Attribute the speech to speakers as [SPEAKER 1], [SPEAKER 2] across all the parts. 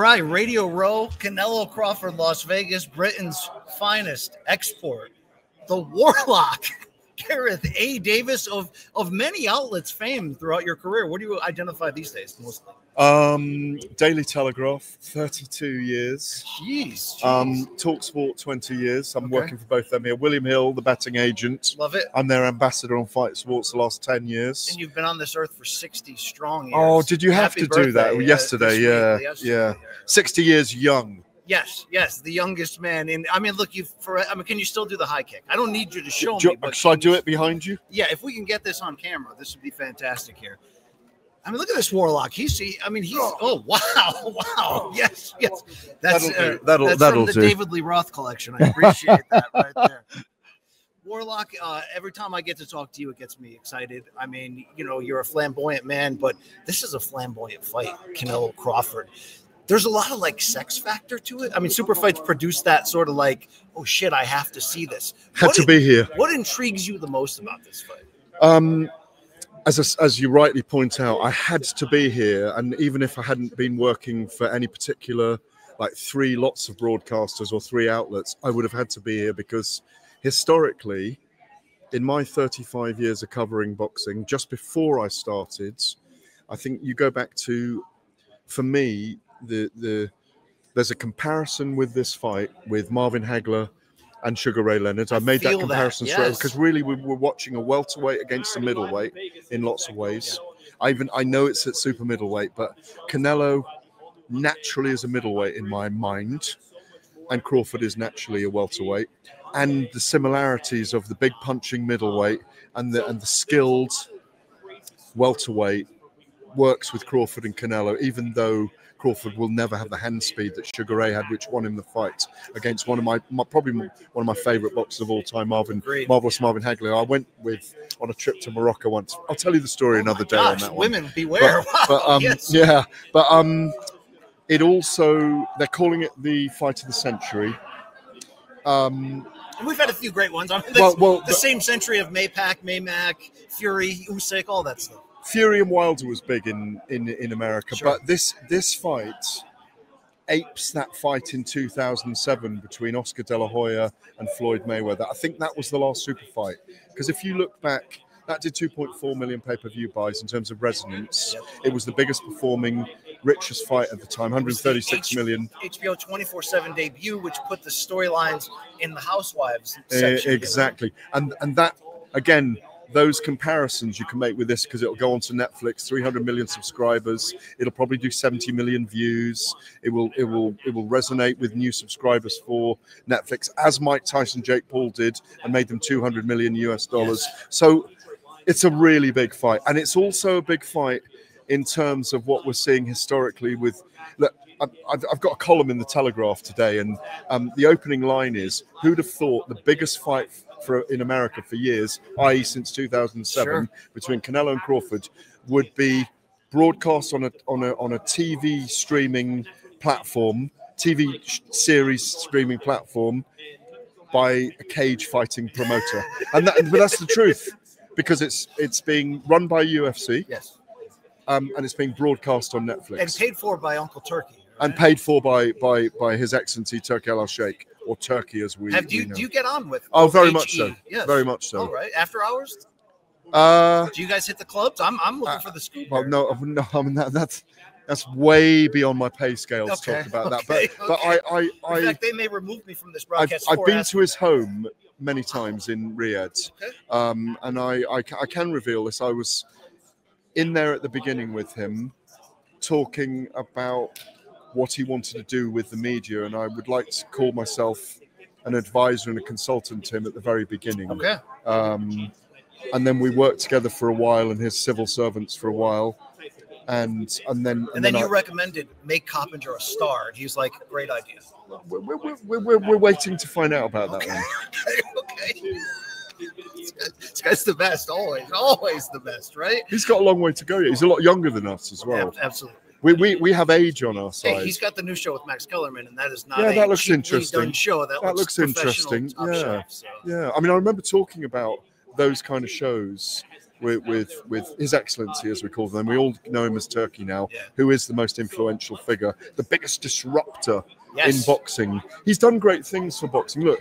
[SPEAKER 1] right, Radio Row, Canelo Crawford, Las Vegas, Britain's finest export, the Warlock, Gareth A. Davis of many outlets fame throughout your career. What do you identify these days mostly?
[SPEAKER 2] Daily Telegraph, 32 years.
[SPEAKER 1] Jeez.
[SPEAKER 2] TalkSport, 20 years. I'm working for both of them here. William Hill, the betting agent.
[SPEAKER 1] Love it.
[SPEAKER 2] I'm their ambassador on Fight Sports the last 10 years.
[SPEAKER 1] And you've been on this earth for 60 strong years.
[SPEAKER 2] Oh, did you have to do that yesterday?
[SPEAKER 1] Yeah.
[SPEAKER 2] 60 years young.
[SPEAKER 1] Yes, the youngest man. And I mean, look, can you still do the high kick? I don't need you to show me.
[SPEAKER 2] Shall I do it behind you?
[SPEAKER 1] Yeah, if we can get this on camera, this would be fantastic here. I mean, look at this Warlock. Oh, wow. Yes. That's
[SPEAKER 2] that'll
[SPEAKER 1] from the
[SPEAKER 2] do.
[SPEAKER 1] David Lee Roth collection. I appreciate that right there. Warlock, every time I get to talk to you, it gets me excited. I mean, you're a flamboyant man, but this is a flamboyant fight, Canelo Crawford. There's a lot of sex factor to it. I mean, super fights produce that sort of oh shit, I have to see this.
[SPEAKER 2] Had to be here.
[SPEAKER 1] What intrigues you the most about this fight?
[SPEAKER 2] As you rightly point out, I had to be here, and even if I hadn't been working for any particular 3 lots of broadcasters or 3 outlets, I would have had to be here because historically, in my 35 years of covering boxing, just before I started, I think you go back to, for me, there's a comparison with this fight with Marvin Hagler and Sugar Ray Leonard. I made that comparison straight because really we were watching a welterweight against a middleweight in lots of ways. I know it's at super middleweight, but Canelo naturally is a middleweight in my mind, and Crawford is naturally a welterweight. And the similarities of the big punching middleweight and the skilled welterweight works with Crawford and Canelo, even though Crawford will never have the hand speed that Sugar Ray had, which won him the fight against one of my favorite boxers of all time, Marvelous Marvin Hagler. I went on a trip to Morocco once. I'll tell you the story another day on that one.
[SPEAKER 1] Women beware.
[SPEAKER 2] It also, they're calling it the fight of the century.
[SPEAKER 1] We've had a few great ones. I mean, the same century of Maymack, Fury, Usyk, all that stuff.
[SPEAKER 2] Fury and Wilder was big in America, but this fight apes that fight in 2007 between Oscar De La Hoya and Floyd Mayweather. I think that was the last super fight, because if you look back, that did 2.4 million pay-per-view buys in terms of resonance. It was the biggest performing, richest fight at the time, 136 million.
[SPEAKER 1] HBO 24/7 debut, which put the storylines in the Housewives section.
[SPEAKER 2] Exactly, and that again. Those comparisons you can make with this, because it'll go on to Netflix, 300 million subscribers. It'll probably do 70 million views. It will resonate with new subscribers for Netflix, as Mike Tyson, Jake Paul did, and made them $200 million US. Yes. So it's a really big fight, and it's also a big fight in terms of what we're seeing historically. With look, I've got a column in the Telegraph today, and the opening line is, "Who'd have thought the biggest fight in America for years, i.e. since 2007, between Canelo and Crawford, would be broadcast on a TV streaming platform, TV series streaming platform by a cage fighting promoter." But that's the truth, because it's being run by UFC, and it's being broadcast on Netflix
[SPEAKER 1] and paid for by Uncle Turkey, right?
[SPEAKER 2] And paid for by His Excellency Turki Al-Sheikh. Or Turkey, as we know.
[SPEAKER 1] Do you get on with?
[SPEAKER 2] Oh, very much so. Yes. Very much so.
[SPEAKER 1] All right. After hours? Do you guys hit the clubs? I'm looking for the scoop.
[SPEAKER 2] Well, no. I mean that's way beyond my pay scale to talk about that. But
[SPEAKER 1] in fact, they may remove me from this broadcast.
[SPEAKER 2] I've been to his home many times in Riyadh, and I can reveal this. I was in there at the beginning with him, talking about what he wanted to do with the media, and I would like to call myself an advisor and a consultant to him at the very beginning. And then we worked together for a while, and his civil servants for a while, and then
[SPEAKER 1] you recommended make Coppinger a star, and he was like, "Great idea."
[SPEAKER 2] We're waiting to find out about that one.
[SPEAKER 1] Okay. This guy's the best, always the best, right?
[SPEAKER 2] He's got a long way to go yet. He's a lot younger than us as well.
[SPEAKER 1] Yeah, absolutely.
[SPEAKER 2] We have age on our side.
[SPEAKER 1] Hey, he's got the new show with Max Kellerman, and that is not
[SPEAKER 2] that looks interesting.
[SPEAKER 1] Done show. That looks
[SPEAKER 2] interesting.
[SPEAKER 1] Shelf, so.
[SPEAKER 2] Yeah. I mean, I remember talking about those kind of shows with His Excellency, as we call them. We all know him as Turkey now,
[SPEAKER 1] Yeah.
[SPEAKER 2] who is the most influential figure, the biggest disruptor
[SPEAKER 1] Yes.
[SPEAKER 2] in boxing. He's done great things for boxing. Look,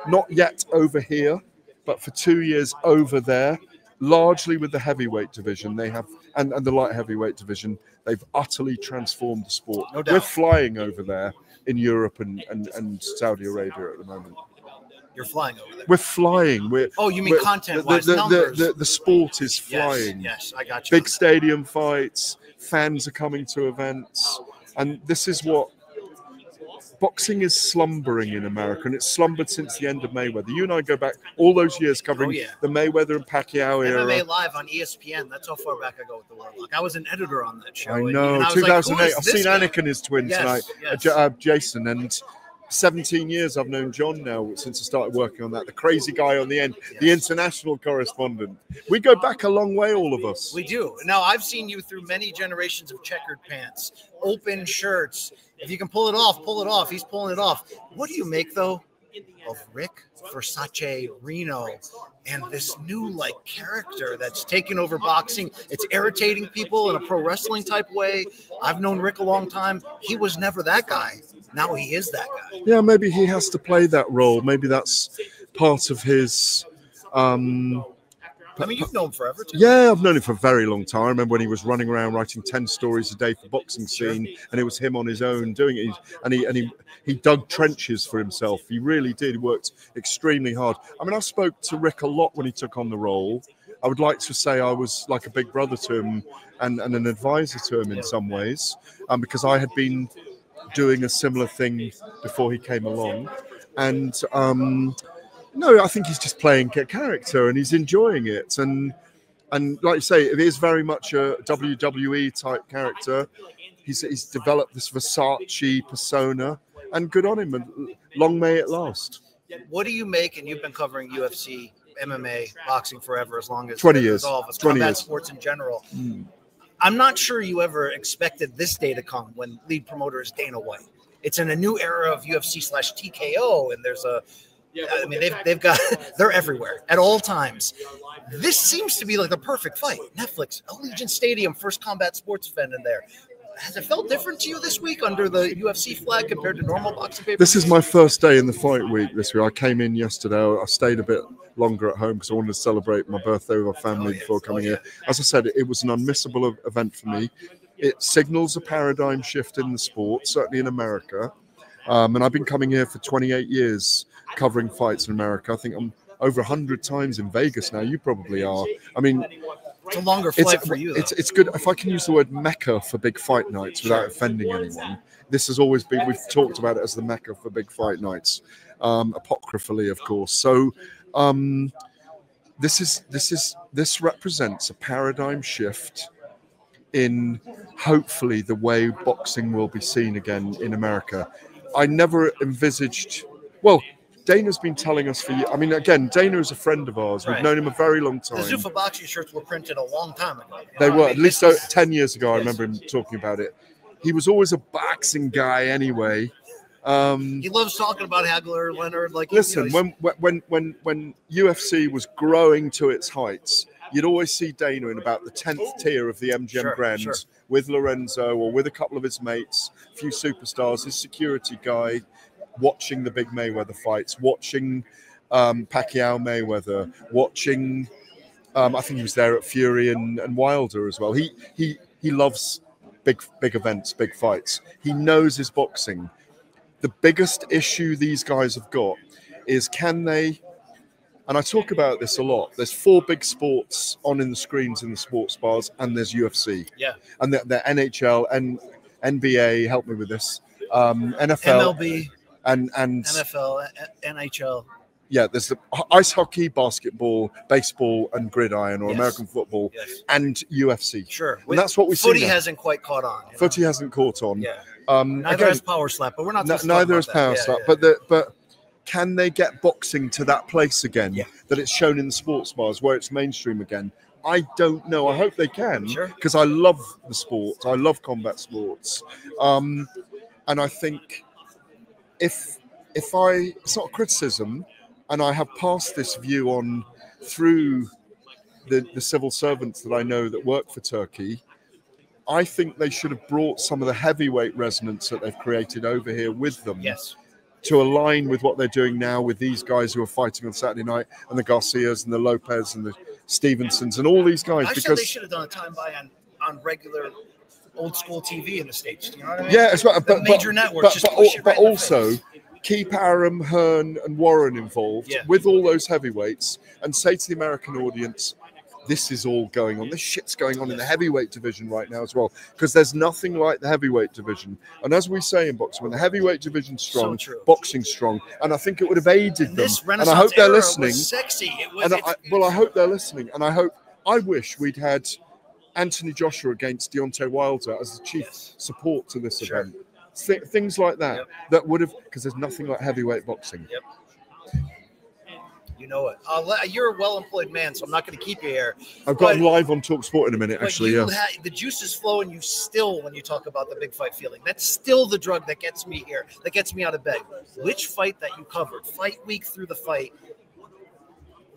[SPEAKER 2] not yet over here, but for 2 years over there, largely with the heavyweight division, they have, and the light heavyweight division, they've utterly transformed the sport.
[SPEAKER 1] No doubt.
[SPEAKER 2] We're flying over there in Europe and Saudi Arabia at the moment.
[SPEAKER 1] You're flying over there.
[SPEAKER 2] We're flying.
[SPEAKER 1] You mean content-wise, numbers?
[SPEAKER 2] The sport is flying.
[SPEAKER 1] Yes, I got you.
[SPEAKER 2] Big stadium fights, fans are coming to events, and this is what boxing is slumbering in America, and it's slumbered since the end of Mayweather. You and I go back all those years covering the Mayweather and Pacquiao era.
[SPEAKER 1] MMA Live on ESPN. That's how far back I go with the Warlock. I was an editor on that show.
[SPEAKER 2] I know. 2008. I've seen Anik and his twin tonight, Jason, and 17 years I've known John now since I started working on that. The crazy guy on the end, the international correspondent. We go back a long way, all of us.
[SPEAKER 1] We do. Now, I've seen you through many generations of checkered pants, open shirts. If you can pull it off, pull it off. He's pulling it off. What do you make, though, of Rick Versace Reno and this new character that's taken over boxing? It's irritating people in a pro wrestling type way. I've known Rick a long time. He was never that guy. Now he is that guy.
[SPEAKER 2] Yeah, maybe he has to play that role. Maybe that's part of his.
[SPEAKER 1] I mean, you've known him forever, too.
[SPEAKER 2] Yeah, I've known him for a very long time. I remember when he was running around writing 10 stories a day for Boxing Scene, and it was him on his own doing it. And he dug trenches for himself. He really did. He worked extremely hard. I mean, I spoke to Rick a lot when he took on the role. I would like to say I was like a big brother to him and an advisor to him in some ways, because I had been doing a similar thing before he came along. And no, I think he's just playing a character and he's enjoying it. And like you say, it is very much a WWE type character. He's developed this Versace persona, and good on him, and long may it last.
[SPEAKER 1] What do you make, and you've been covering UFC, MMA, boxing forever, as long as
[SPEAKER 2] 20 years,
[SPEAKER 1] all of us,
[SPEAKER 2] 20
[SPEAKER 1] combat
[SPEAKER 2] years.
[SPEAKER 1] sports in general. I'm not sure you ever expected this day to come when lead promoter is Dana White. It's in a new era of UFC/TKO, and there's I mean, they're everywhere at all times. This seems to be like the perfect fight. Netflix, Allegiant Stadium, first combat sports event in there. Has it felt different to you this week under the UFC flag compared to normal boxing paper?
[SPEAKER 2] This is my first day in the fight week this week. I came in yesterday. I stayed a bit longer at home because I wanted to celebrate my birthday with my family before coming here. As I said, it was an unmissable event for me. It signals a paradigm shift in the sport, certainly in America. And I've been coming here for 28 years covering fights in America. I think I'm over 100 times in Vegas now. You probably are. I mean,
[SPEAKER 1] it's a longer flight for you, though.
[SPEAKER 2] It's good. If I can use the word Mecca for big fight nights without offending anyone, this has always been, we've talked about it as the Mecca for big fight nights, apocryphally, of course. So this represents a paradigm shift in hopefully the way boxing will be seen again in America. I never envisaged, well, Dana's been telling us for years. I mean, again, Dana is a friend of ours. We've known him a very long time.
[SPEAKER 1] The Zuffa boxing shirts were printed a long time ago.
[SPEAKER 2] They were, at least 10 years ago. I remember him talking about it. He was always a boxing guy anyway.
[SPEAKER 1] He loves talking about Hagler, Leonard.
[SPEAKER 2] Listen, when UFC was growing to its heights, you'd always see Dana in about the 10th tier of the MGM Grand with Lorenzo or with a couple of his mates, a few superstars, his security guy, watching the big Mayweather fights, watching Pacquiao Mayweather, watching, I think he was there at Fury and Wilder as well. He loves big events, big fights. He knows his boxing. The biggest issue these guys have got is can they, and I talk about this a lot, there's 4 big sports on in the screens in the sports bars, and there's UFC.
[SPEAKER 1] Yeah.
[SPEAKER 2] And the NHL and NBA, help me with this, NFL.
[SPEAKER 1] MLB.
[SPEAKER 2] And
[SPEAKER 1] NFL, NHL.
[SPEAKER 2] Yeah, there's the ice hockey, basketball, baseball, and gridiron, or American football, and UFC.
[SPEAKER 1] Sure.
[SPEAKER 2] And that's what we see.
[SPEAKER 1] Footy hasn't quite caught on.
[SPEAKER 2] Footy hasn't caught on.
[SPEAKER 1] Yeah.
[SPEAKER 2] Neither
[SPEAKER 1] has Power Slap, but we're not.
[SPEAKER 2] Neither has Power Slap, but can they get boxing to that place again that it's shown in the sports bars where it's mainstream again? I don't know. I hope they can, because I love the sport. I love combat sports, and I think if it's not a criticism, and I have passed this view on through the civil servants that I know that work for Turkey, I think they should have brought some of the heavyweight resonance that they've created over here with them.
[SPEAKER 1] Yes.
[SPEAKER 2] To align with what they're doing now with these guys who are fighting on Saturday night, and the Garcias and the Lopez and the Stevensons and all these guys.
[SPEAKER 1] I said they should have done a time buy on regular old school TV in the States. You know what I mean?
[SPEAKER 2] Yeah, it's right. But
[SPEAKER 1] major networks
[SPEAKER 2] but also keep Aram, Hearn, and Warren involved with all those heavyweights, and say to the American audience, this is all going on. This shit's going on in the heavyweight division right now as well, because there's nothing like the heavyweight division. And as we say in boxing, when the heavyweight division's strong, boxing's strong, and I think it would have aided them. And I hope they're listening.
[SPEAKER 1] Sexy.
[SPEAKER 2] I hope they're listening, and I wish we'd had Anthony Joshua against Deontay Wilder as the chief support to this event. Things like that that would have, because there's nothing like heavyweight boxing.
[SPEAKER 1] You know it. You're a well-employed man, so I'm not going to keep you here.
[SPEAKER 2] I've got him live on TalkSport in a minute, actually.
[SPEAKER 1] The juice is flowing. You still, when you talk about the big fight feeling, that's still the drug that gets me here, that gets me out of bed. Which fight that you covered, fight week through the fight,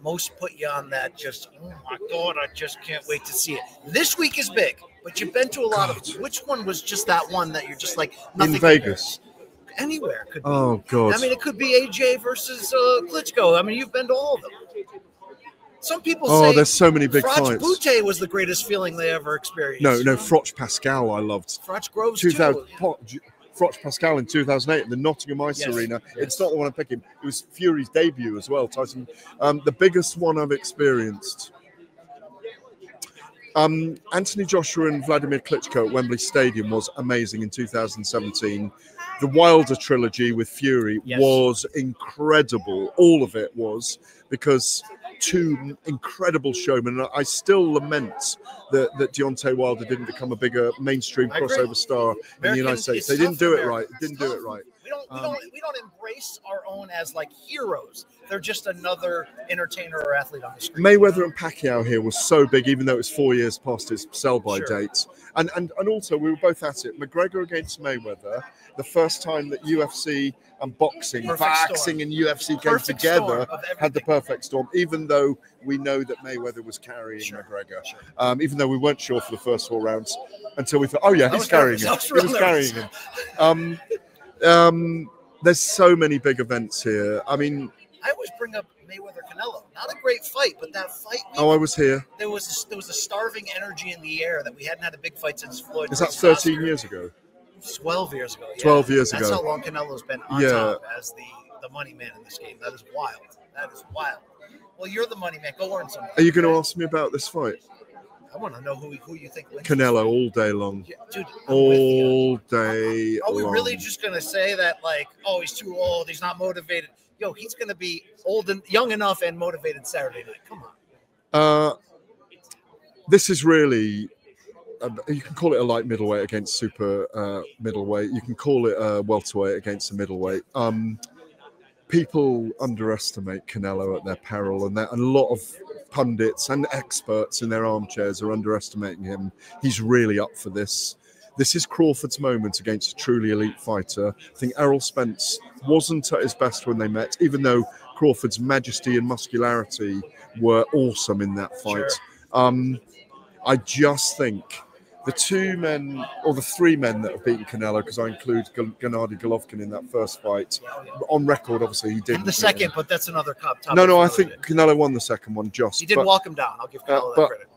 [SPEAKER 1] most put you on that just, oh my God, I just can't wait to see it. This week is big, but you've been to a lot of them. Which one was just that one that you're just like, nothing
[SPEAKER 2] in Vegas?
[SPEAKER 1] Anywhere could be.
[SPEAKER 2] Oh God!
[SPEAKER 1] I mean, it could be AJ versus Klitschko. I mean, you've been to all of them. Some people say,
[SPEAKER 2] there's so many big fights.
[SPEAKER 1] Bute was the greatest feeling they ever experienced.
[SPEAKER 2] No, Froch Pascal, I loved.
[SPEAKER 1] Froch Groves
[SPEAKER 2] Froch Pascal in 2008 at the Nottingham Ice Arena. It's not the one I'm picking. It was Fury's debut as well. Tyson, the biggest one I've experienced. Anthony Joshua and Vladimir Klitschko at Wembley Stadium was amazing in 2017. The Wilder trilogy with Fury was incredible. All of it was, because two incredible showmen. And I still lament that Deontay Wilder didn't become a bigger mainstream crossover star in the United States. They didn't do it right. Didn't do it right.
[SPEAKER 1] We don't embrace our own as like heroes. They're just another entertainer or athlete on the screen.
[SPEAKER 2] Mayweather and Pacquiao here was so big, even though it was 4 years past his sell-by date. And also, we were both at it. McGregor against Mayweather, the first time that UFC and boxing and UFC came together, had the perfect storm, even though we know that Mayweather was carrying McGregor. Even though we weren't sure for the first 4 rounds, until we thought, oh yeah, he's carrying him. He was carrying him. There's so many big events here. I mean,
[SPEAKER 1] I always bring up Mayweather-Canelo. Not a great fight, but that fight.
[SPEAKER 2] I was here.
[SPEAKER 1] There was a starving energy in the air that we hadn't had a big fight since Floyd.
[SPEAKER 2] Is that 13 years ago?
[SPEAKER 1] 12 years ago.
[SPEAKER 2] 12 years ago.
[SPEAKER 1] That's how long Canelo's been on top as the money man in this game. That is wild. That is wild. Well, you're the money man. Go earn some money.
[SPEAKER 2] Are you going to ask me about this fight?
[SPEAKER 1] I want to know who you think wins.
[SPEAKER 2] Canelo all day long.
[SPEAKER 1] Yeah, dude,
[SPEAKER 2] all day
[SPEAKER 1] Are we
[SPEAKER 2] long.
[SPEAKER 1] really just going to say that, like, oh, he's too old, he's not motivated? Yo, he's going to be old and young enough and motivated Saturday night. Come on.
[SPEAKER 2] This is really, you can call it a light middleweight against super middleweight. You can call it a welterweight against a middleweight. People underestimate Canelo at their peril, and a lot of pundits and experts in their armchairs are underestimating him. He's really up for this. This is Crawford's moment against a truly elite fighter. I think Errol Spence wasn't at his best when they met, even though Crawford's majesty and muscularity were awesome in that fight. I just think the 2 men, or the 3 men that have beaten Canelo, because I include Gennady Golovkin in that first fight. On record, obviously, he did.
[SPEAKER 1] The second, but that's another topic.
[SPEAKER 2] No, I think Canelo won the second one just.
[SPEAKER 1] He did walk him down. I'll give Canelo that credit.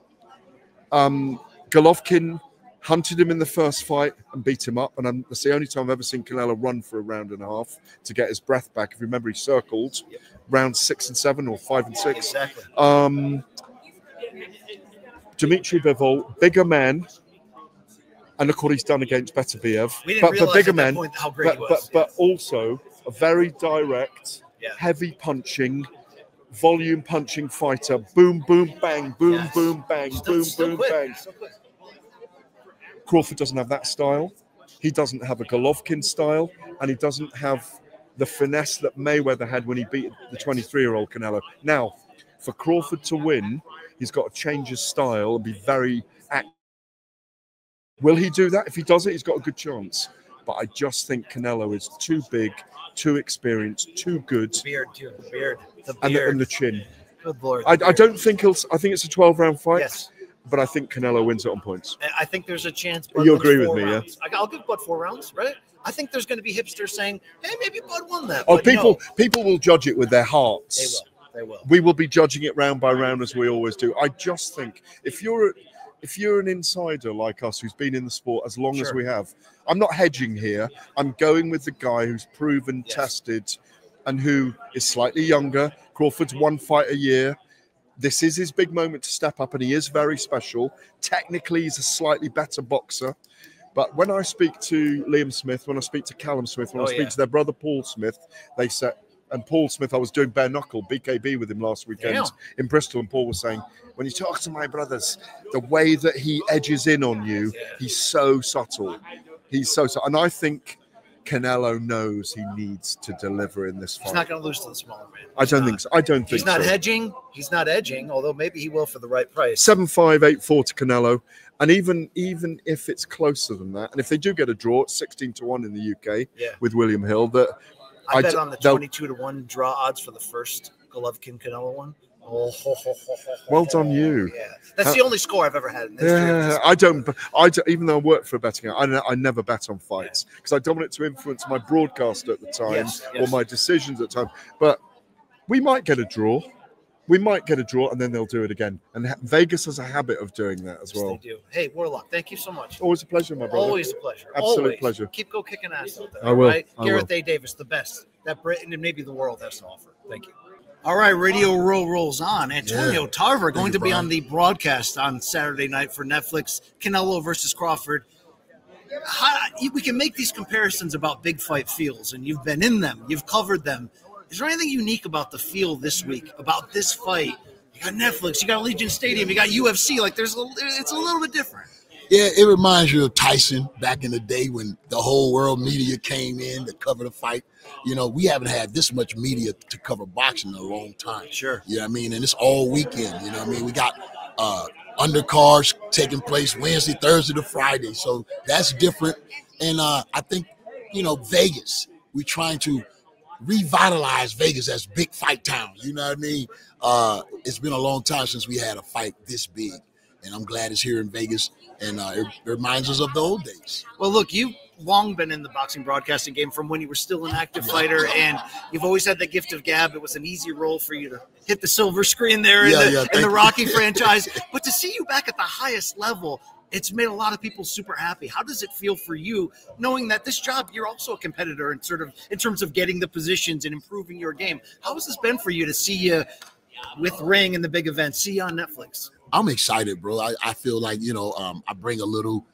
[SPEAKER 2] Golovkin hunted him in the first fight and beat him up. And that's the only time I've ever seen Canelo run for a round and a half to get his breath back. If you remember, he circled rounds 6 and 7 or 5 and 6.
[SPEAKER 1] Exactly.
[SPEAKER 2] Dimitri Bivol, bigger man. And look what he's done against Beterbiev.
[SPEAKER 1] But bigger man, how great he was.
[SPEAKER 2] But also a very direct, heavy punching, volume punching fighter. Boom, boom, bang, boom, boom, bang, boom, boom, bang. Crawford doesn't have that style. He doesn't have a Golovkin style, and he doesn't have the finesse that Mayweather had when he beat the 23-year-old Canelo. Now, for Crawford to win, he's got to change his style and be very active. Will he do that? If he does it, he's got a good chance. But I just think Canelo is too big, too experienced, too good.
[SPEAKER 1] The beard, too. The beard.
[SPEAKER 2] And the chin.
[SPEAKER 1] Good Lord.
[SPEAKER 2] I don't think I think it's a 12-round fight.
[SPEAKER 1] Yes.
[SPEAKER 2] But I think Canelo wins it on points.
[SPEAKER 1] I think there's a chance.
[SPEAKER 2] You agree with me,
[SPEAKER 1] rounds. Yeah? I'll give Bud 4 rounds, right? I think there's going to be hipsters saying, "Hey, maybe Bud won that."
[SPEAKER 2] Oh,
[SPEAKER 1] but
[SPEAKER 2] people will judge it with their hearts.
[SPEAKER 1] They will.
[SPEAKER 2] We will be judging it round by round as we always do. I just think if you're an insider like us who's been in the sport as long as we have, I'm not hedging here. I'm going with the guy who's proven, tested, and who is slightly younger. Crawford's 1 fight a year. This is his big moment to step up, and he is very special. Technically, he's a slightly better boxer. But when I speak to Liam Smith, when I speak to Callum Smith, when I speak to their brother Paul Smith, they said, and Paul Smith, I was doing bare knuckle, BKB with him last weekend in Bristol, and Paul was saying, when you talk to my brothers, the way that he edges in on you, he's so subtle. He's so subtle. And I think Canelo knows he needs to deliver in this fight.
[SPEAKER 1] He's not going to lose to the smaller man.
[SPEAKER 2] I don't think so. I don't think so.
[SPEAKER 1] He's not hedging. He's not edging, although maybe he will for the right price.
[SPEAKER 2] 7-5, 8-4 to Canelo. And even if it's closer than that, and if they do get a draw, it's 16-1 in the UK with William Hill. That
[SPEAKER 1] I bet on the 22-1 draw odds for the first Golovkin Canelo one.
[SPEAKER 2] Well done, you.
[SPEAKER 1] Yeah, that's the only score I've ever had. In
[SPEAKER 2] yeah, I don't. Even though I work for a betting house, I never bet on fights because I don't want it to influence my broadcast at the time or my decisions at the time. But we might get a draw. We might get a draw, and then they'll do it again. And Vegas has a habit of doing that as well.
[SPEAKER 1] They do. Hey, Warlock, thank you so much.
[SPEAKER 2] Always a pleasure, my brother.
[SPEAKER 1] Always a pleasure.
[SPEAKER 2] Absolute pleasure.
[SPEAKER 1] Keep kicking ass out there.
[SPEAKER 2] I will.
[SPEAKER 1] Right? Gareth A. Davis, the best that Britain and maybe the world has to offer. Thank you. All right, Radio Row rolls on. Antonio Tarver going to be on the broadcast on Saturday night for Netflix, Canelo versus Crawford. We can make these comparisons about big fight feels, and you've been in them. You've covered them. Is there anything unique about the feel this week, about this fight? You got Netflix, you got Allegiant Stadium, you got UFC. Like, it's a little bit different.
[SPEAKER 3] Yeah, it reminds you of Tyson back in the day when the whole world media came in to cover the fight. You know, we haven't had this much media to cover boxing in a long time.
[SPEAKER 1] Sure.
[SPEAKER 3] You know what I mean? And it's all weekend. You know what I mean? We got undercards taking place Wednesday, Thursday to Friday. So that's different. And I think, you know, Vegas, we're trying to revitalize Vegas as big fight town. You know what I mean? It's been a long time since we had a fight this big. And I'm glad it's here in Vegas. And it reminds us of the old days.
[SPEAKER 1] Well, look, you've long been in the boxing broadcasting game from when you were still an active fighter, and you've always had the gift of gab. It was an easy role for you to hit the silver screen there in the Rocky franchise. But to see you back at the highest level, it's made a lot of people super happy. How does it feel for you, knowing that this job, you're also a competitor and sort of in terms of getting the positions and improving your game? How has this been for you to see you with Ring and the big events, see you on Netflix?
[SPEAKER 3] I'm excited, bro. I feel like, you know, I bring a little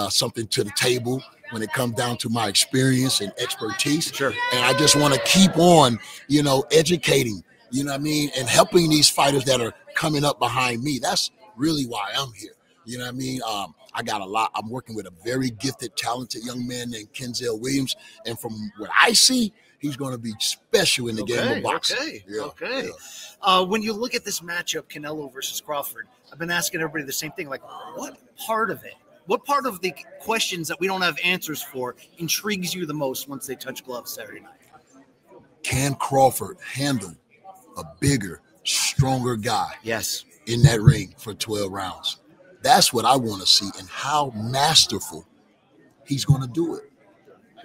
[SPEAKER 3] something to the table when it comes down to my experience and expertise.
[SPEAKER 1] Sure.
[SPEAKER 3] And I just want to keep on, you know, educating, you know what I mean, and helping these fighters that are coming up behind me. That's really why I'm here. You know what I mean? I got a lot. I'm working with a very gifted, talented young man named Kenzel Williams. And from what I see, he's going to be special in the game of boxing.
[SPEAKER 1] When you look at this matchup, Canelo versus Crawford, I've been asking everybody the same thing. Like, what part of it, what part of the questions that we don't have answers for intrigues you the most once they touch gloves Saturday night?
[SPEAKER 3] Can Crawford handle a bigger, stronger guy in that ring for 12 rounds? That's what I want to see, and how masterful he's going to do it.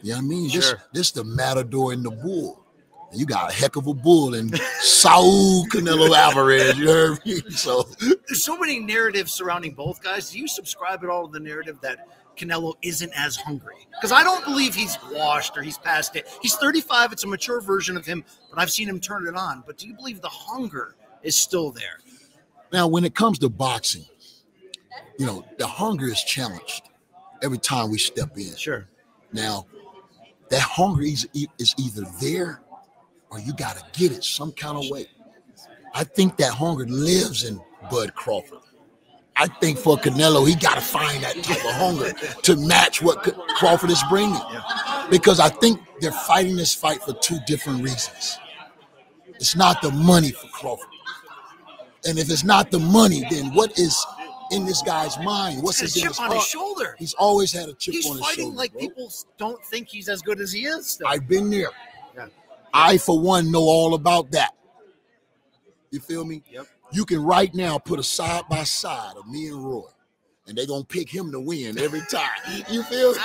[SPEAKER 3] You know what I mean?
[SPEAKER 1] Sure.
[SPEAKER 3] This the matador and the bull. And you got a heck of a bull in Saul Canelo Alvarez. You heard me? So
[SPEAKER 1] there's so many narratives surrounding both guys. Do you subscribe at all to the narrative that Canelo isn't as hungry? Because I don't believe he's washed or he's past it. He's 35. It's a mature version of him, but I've seen him turn it on. But do you believe the hunger is still there?
[SPEAKER 3] Now, when it comes to boxing, you know, the hunger is challenged every time we step in.
[SPEAKER 1] Sure.
[SPEAKER 3] Now, that hunger is either there or you got to get it some kind of way. I think that hunger lives in Bud Crawford. I think for Canelo, he got to find that type of hunger to match what Crawford is bringing. Because I think they're fighting this fight for two different reasons. It's not the money for Crawford. And if it's not the money, then what is in this guy's mind? What's his
[SPEAKER 1] chip on his shoulder?
[SPEAKER 3] He's always had a chip on his shoulder.
[SPEAKER 1] He's fighting like people don't think he's as good as he is still.
[SPEAKER 3] I've been there. I, for one, know all about that. You feel me?
[SPEAKER 1] Yep.
[SPEAKER 3] You can right now put a side by side of me and Roy, and they're gonna pick him to win every time. You feel me?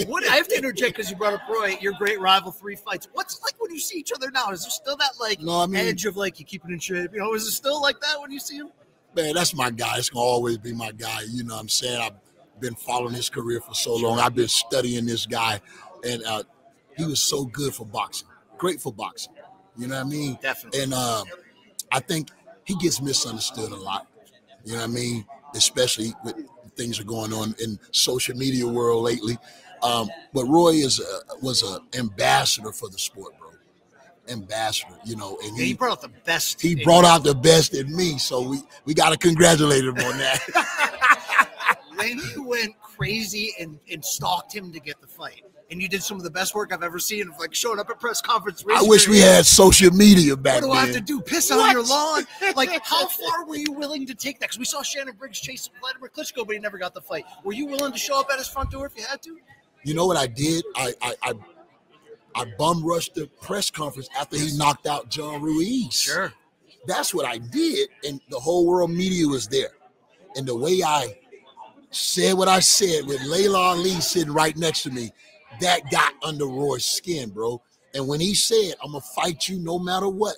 [SPEAKER 1] What I have to interject because you brought up Roy, your great rival, 3 fights. What's it like when you see each other now? Is there still that edge of like you keep it in shape? You know, is it still like that when you see him?
[SPEAKER 3] Man, that's my guy. It's gonna always be my guy. You know what I'm saying? I've been following his career for so long. I've been studying this guy, and he was so good for boxing. Great for boxing. You know what I mean?
[SPEAKER 1] Definitely.
[SPEAKER 3] And I think he gets misunderstood a lot. You know what I mean? Especially with things are going on in social media world lately. But Roy was an ambassador for the sport, bro. Ambassador, you know, and
[SPEAKER 1] he brought out the best.
[SPEAKER 3] He brought out the best in me, so we got to congratulate him on that.
[SPEAKER 1] When you went crazy and stalked him to get the fight, and you did some of the best work I've ever seen of like showing up at press conference.
[SPEAKER 3] I wish we had social media back then.
[SPEAKER 1] What do I have to do? Piss on your lawn? Like, how far were you willing to take that? Because we saw Shannon Briggs chase Vladimir Klitschko, but he never got the fight. Were you willing to show up at his front door if you had to?
[SPEAKER 3] You know what I did? I bum rushed the press conference after he knocked out John Ruiz.
[SPEAKER 1] Sure.
[SPEAKER 3] That's what I did, and the whole world media was there. And the way I said what I said with Layla Ali sitting right next to me, that got under Roy's skin, bro. And when he said, I'm going to fight you no matter what,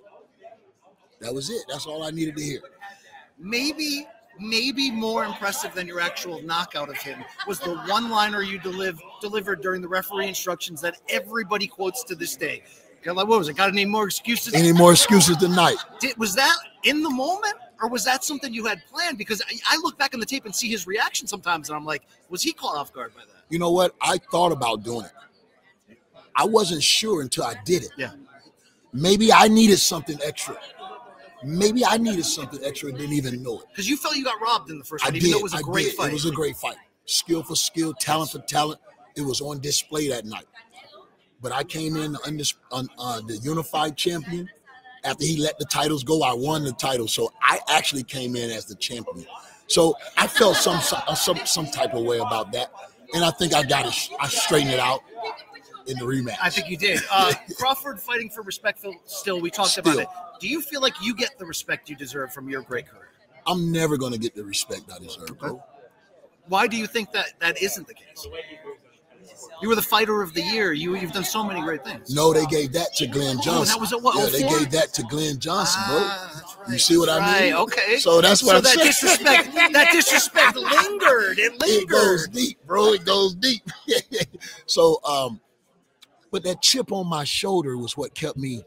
[SPEAKER 3] that was it. That's all I needed to hear.
[SPEAKER 1] Maybe more impressive than your actual knockout of him was the one-liner you delivered during the referee instructions that everybody quotes to this day. Like, what was it? Got any more excuses?
[SPEAKER 3] Any more excuses tonight?
[SPEAKER 1] Was that in the moment, or was that something you had planned? Because I look back on the tape and see his reaction sometimes, and I'm like, was he caught off guard by that?
[SPEAKER 3] You know what? I thought about doing it. I wasn't sure until I did it.
[SPEAKER 1] Yeah.
[SPEAKER 3] Maybe I needed something extra. Maybe I needed something extra and didn't even know it.
[SPEAKER 1] Because you felt you got robbed in the first
[SPEAKER 3] fight.
[SPEAKER 1] Even though it was a great fight.
[SPEAKER 3] It was a great fight. Skill for skill, talent for talent. It was on display that night. But I came in the unified champion. After he let the titles go, I won the title. So I actually came in as the champion. So I felt some type of way about that. And I think I got it. I straightened it out in the rematch.
[SPEAKER 1] I think you did. Crawford fighting for respect still. We talked about it. Do you feel like you get the respect you deserve from your great career?
[SPEAKER 3] I'm never going to get the respect I deserve, bro.
[SPEAKER 1] Why do you think that isn't the case? You were the fighter of the year. You've done so many great things.
[SPEAKER 3] No, they gave that to Glenn Johnson.
[SPEAKER 1] Oh, that was what?
[SPEAKER 3] Yeah, they gave that to Glenn Johnson, bro.
[SPEAKER 1] That's right.
[SPEAKER 3] You see what I mean?
[SPEAKER 1] Okay.
[SPEAKER 3] So that's what I'm saying.
[SPEAKER 1] That disrespect lingered. It lingered.
[SPEAKER 3] It goes deep, bro. It goes deep. So, but that chip on my shoulder was what kept me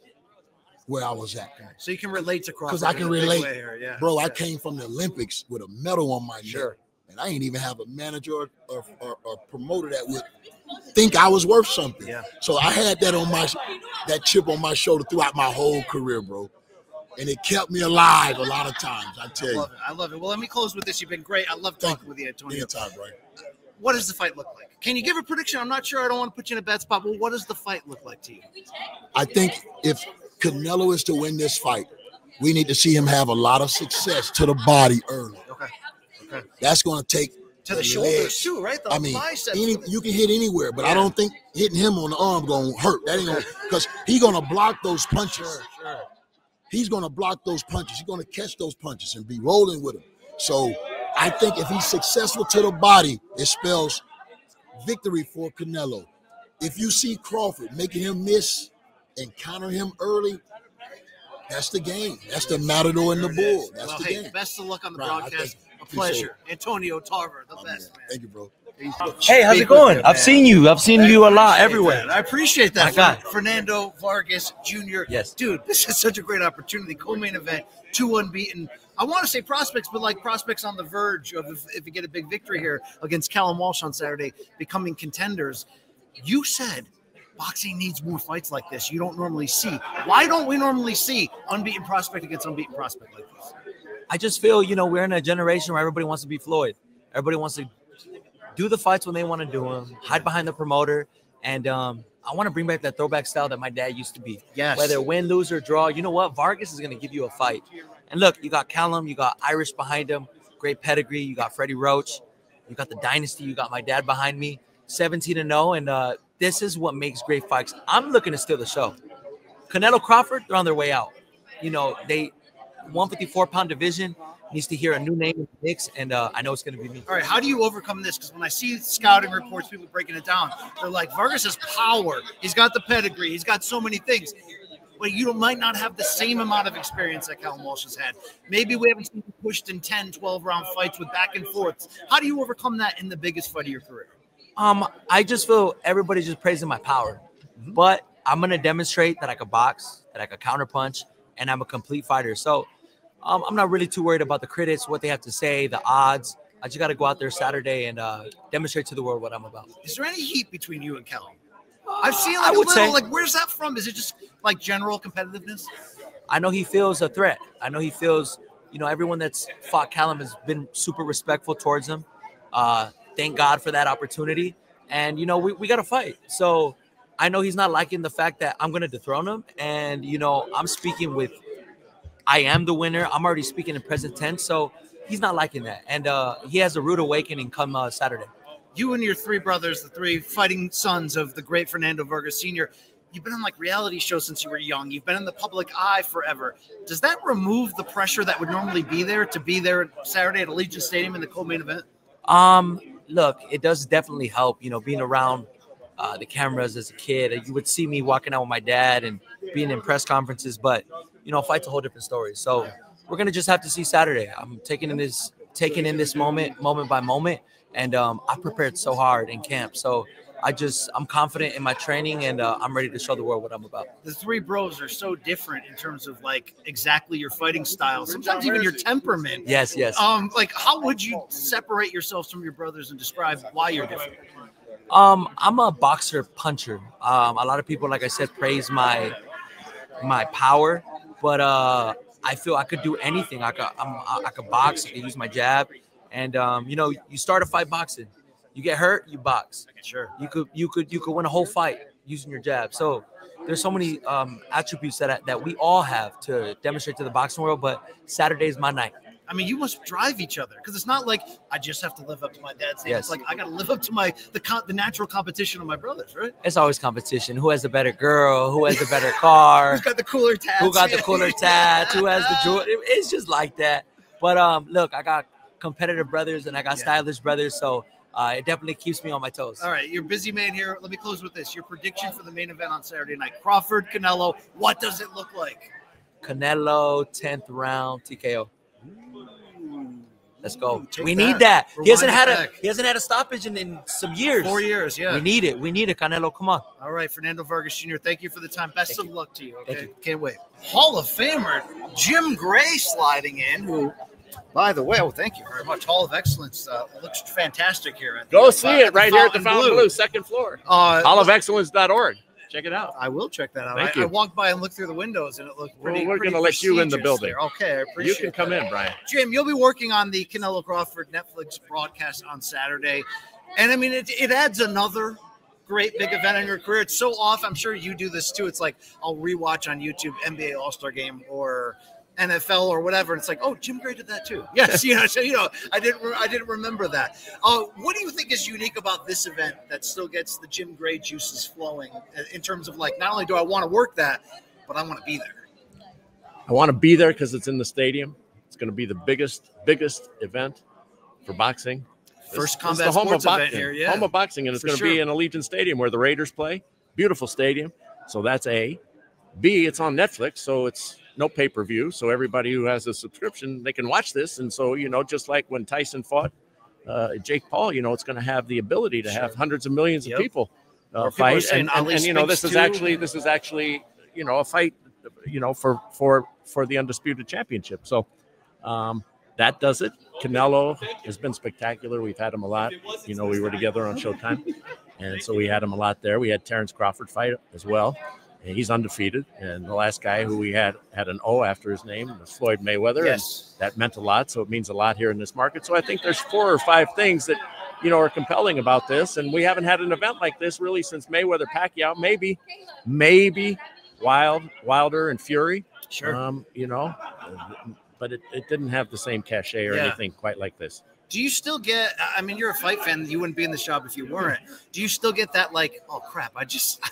[SPEAKER 3] where I was at.
[SPEAKER 1] So you can relate to Crawford.
[SPEAKER 3] Because I can relate.
[SPEAKER 1] Yeah.
[SPEAKER 3] Bro, I came from the Olympics with a medal on my
[SPEAKER 1] neck.
[SPEAKER 3] And I ain't even have a manager or promoter that would think I was worth something.
[SPEAKER 1] Yeah.
[SPEAKER 3] So I had that chip on my shoulder throughout my whole career, bro. And it kept me alive a lot of times, I tell you.
[SPEAKER 1] I love it. Well, let me close with this. You've been great. I love talking with you, Antonio.
[SPEAKER 3] Anytime, bro.
[SPEAKER 1] What does the fight look like? Can you give a prediction? I'm not sure. I don't want to put you in a bad spot, but what does the fight look like to you?
[SPEAKER 3] I think if Canelo is to win this fight, we need to see him have a lot of success to the body early.
[SPEAKER 1] Okay.
[SPEAKER 3] That's going to take
[SPEAKER 1] to the shoulders too, right? Biceps.
[SPEAKER 3] You can hit anywhere, but I don't think hitting him on the arm going to hurt. That ain't going because he's going to block those punches.
[SPEAKER 1] Sure.
[SPEAKER 3] He's going to block those punches. He's going to catch those punches and be rolling with them. So I think if he's successful to the body, it spells victory for Canelo. If you see Crawford making him miss and counter him early, that's the game. That's the matador and the bull. That's the game.
[SPEAKER 1] Best of luck on the broadcast. A pleasure. Antonio Tarver, the best, man.
[SPEAKER 3] Thank you, bro.
[SPEAKER 4] Hey, how's it going? I've seen you a lot everywhere.
[SPEAKER 1] I appreciate that.
[SPEAKER 4] My God.
[SPEAKER 1] Fernando Vargas Jr.
[SPEAKER 4] Yes.
[SPEAKER 1] Dude, this is such a great opportunity. Co-main event, 2 unbeaten. I want to say prospects, but like prospects on the verge of if you get a big victory here against Callum Walsh on Saturday, becoming contenders. You said boxing needs more fights like this. You don't normally see. Why don't we normally see unbeaten prospect against unbeaten prospect like this?
[SPEAKER 4] I just feel, we're in a generation where everybody wants to be Floyd. Everybody wants to do the fights when they want to do them, hide behind the promoter. And I want to bring back that throwback style that my dad used to be.
[SPEAKER 1] Yes.
[SPEAKER 4] Whether win, lose, or draw, you know what? Vargas is going to give you a fight. And look, you got Callum, you got Irish behind him, great pedigree. You got Freddie Roach, you got the dynasty, you got my dad behind me, 17-0. And this is what makes great fights. I'm looking to steal the show. Canelo Crawford, they're on their way out. You know, they 154-pound division needs to hear a new name in the mix, and I know it's going to be me.
[SPEAKER 1] All right, how do you overcome this? Because when I see scouting reports, people breaking it down, they're like, Vargas has power. He's got the pedigree. He's got so many things. But you might not have the same amount of experience that Callum Walsh has had. Maybe we haven't seen you pushed in 10, 12-round fights with back and forths. How do you overcome that in the biggest fight of your career?
[SPEAKER 4] I just feel everybody's just praising my power. But I'm going to demonstrate that I could box, that I could counterpunch, and I'm a complete fighter. So I'm not really too worried about the critics, what they have to say, the odds. I just got to go out there Saturday and demonstrate to the world what I'm about.
[SPEAKER 1] Is there any heat between you and Callum? I've seen like a little, like, where's that from? Is it just like general competitiveness?
[SPEAKER 4] I know he feels a threat. I know he feels, you know, everyone that's fought Callum has been super respectful towards him. Thank God for that opportunity. And, you know, we got to fight. So I know he's not liking the fact that I'm going to dethrone him. And, you know, I'm speaking with, I am the winner. I'm already speaking in present tense. So he's not liking that. And he has a rude awakening come Saturday.
[SPEAKER 1] You and your three brothers, the three fighting sons of the great Fernando Vargas Jr., you've been on like reality shows since you were young. You've been in the public eye forever. Does that remove the pressure that would normally be there to be there Saturday at Allegiant Stadium in the co-main event?
[SPEAKER 4] Look, it does definitely help, you know, being around the cameras as a kid. You would see me walking out with my dad and being in press conferences, but, you know, fight's a whole different story. So we're going to just have to see Saturday. I'm taking in this moment by moment. And I prepared so hard in camp. So I'm confident in my training, and I'm ready to show the world what I'm about.
[SPEAKER 1] The three bros are so different in terms of like exactly your fighting style, sometimes even your temperament.
[SPEAKER 4] Yes.
[SPEAKER 1] Like, how would you separate yourselves from your brothers and describe why you're different?
[SPEAKER 4] I'm a boxer puncher. A lot of people, like I said, praise my power, but I feel I could do anything. I could box. I could use my jab. And you know, you start a fight boxing, you get hurt, you box.
[SPEAKER 1] Sure.
[SPEAKER 4] You could win a whole fight using your jab. So there's so many attributes that we all have to demonstrate to the boxing world. But Saturday's my night.
[SPEAKER 1] I mean, you must drive each other, because it's not like I just have to live up to my dad's name.
[SPEAKER 4] Yes.
[SPEAKER 1] It's like I got to live up to the natural competition of my brothers, right?
[SPEAKER 4] It's always competition. Who has the better girl? Who has the better car?
[SPEAKER 1] Who's got the cooler tats?
[SPEAKER 4] Who got the cooler tats? Who has the jewel? It's just like that. But look, I got competitive brothers and I got stylish brothers, so it definitely keeps me on my toes.
[SPEAKER 1] All right, you're a busy man here. Let me close with this. Your prediction for the main event on Saturday night: Crawford, Canelo. What does it look like?
[SPEAKER 4] Canelo, 10th round TKO. Let's go. We
[SPEAKER 1] that.
[SPEAKER 4] need that. He hasn't
[SPEAKER 1] Rewind
[SPEAKER 4] had a stoppage in some years.
[SPEAKER 1] 4 years, yeah.
[SPEAKER 4] We need it. We need it, Canelo. Come on.
[SPEAKER 1] All right, Fernando Vargas Jr., thank you for the time. Best of luck to you. Okay,
[SPEAKER 4] Thank you.
[SPEAKER 1] Can't wait. Hall of Famer Jim Gray sliding in, who, by the way, thank you very much. Hall of Excellence looks fantastic here.
[SPEAKER 5] Go see it right here at the Fontainebleau, second floor. HallofExcellence.org. Check it out.
[SPEAKER 1] I will check that out.
[SPEAKER 5] Thank you.
[SPEAKER 1] I walked by and looked through the windows, and it looked pretty.
[SPEAKER 5] We're going to let you in the building.
[SPEAKER 1] There. Okay, I appreciate it.
[SPEAKER 5] You can come in, Brian.
[SPEAKER 1] Jim, you'll be working on the Canelo Crawford Netflix broadcast on Saturday. And, I mean, it adds another great big event in your career. It's so off. I'm sure you do this, too. It's like I'll rewatch on YouTube NBA All-Star Game or NFL or whatever. And it's like, oh, Jim Gray did that, too. Yes, so, I didn't remember that. What do you think is unique about this event that still gets the Jim Gray juices flowing in terms of, like, not only do I want to work that, but I want to be there?
[SPEAKER 5] I want to be there because it's in the stadium. It's going to be the biggest event for boxing.
[SPEAKER 1] First combat sports event here, yeah.
[SPEAKER 5] Home of boxing, and it's going to be in Allegiant Stadium where the Raiders play. Beautiful stadium. So that's A. B, it's on Netflix, so it's no pay-per-view. So everybody who has a subscription, they can watch this. And so, just like when Tyson fought Jake Paul, it's going to have the ability to have hundreds of millions of people fight. And this is actually a fight, for the undisputed championship. So that does it. Canelo has been spectacular. We've had him a lot. We were together on Showtime, and so we had him a lot there. We had Terence Crawford fight as well. And he's undefeated. And the last guy who we had an O after his name was Floyd Mayweather.
[SPEAKER 1] Yes.
[SPEAKER 5] And that meant a lot. So it means a lot here in this market. So I think there's 4 or 5 things that, are compelling about this. And we haven't had an event like this really since Mayweather Pacquiao. Maybe Wilder and Fury.
[SPEAKER 1] Sure.
[SPEAKER 5] but it didn't have the same cachet or anything quite like this.
[SPEAKER 1] Do you still get, I mean, you're a fight fan. You wouldn't be in this job if you weren't. Do you still get that like, oh, crap, I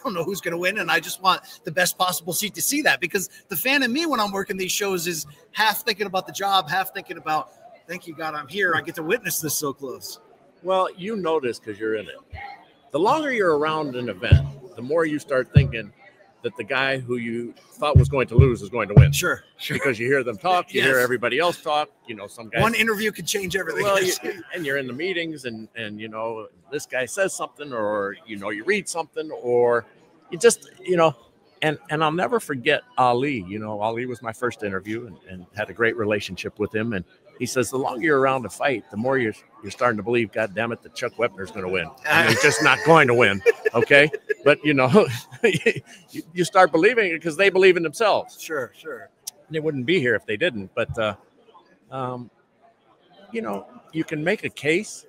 [SPEAKER 1] don't know who's going to win, and I just want the best possible seat to see that? Because the fan in me when I'm working these shows is half thinking about the job, half thinking about, thank you, God, I'm here. I get to witness this so close.
[SPEAKER 5] Well, you know this because you're in it. The longer you're around an event, the more you start thinking that the guy who you thought was going to lose is going to win.
[SPEAKER 1] Sure.
[SPEAKER 5] Because you hear them talk, you hear everybody else talk. You know, some guys.
[SPEAKER 1] One interview could change everything.
[SPEAKER 5] Well, and you're in the meetings, and you know, this guy says something, or you know, you read something, or you just, you know, and I'll never forget Ali. You know, Ali was my first interview, and had a great relationship with him. And he says, the longer you're around the fight, the more you're starting to believe, God damn it, that Chuck Wepner's going to win. And he's just not going to win. Okay. But, you know, you start believing it because they believe in themselves.
[SPEAKER 1] Sure, sure.
[SPEAKER 5] They wouldn't be here if they didn't. But, you know, you can make a case.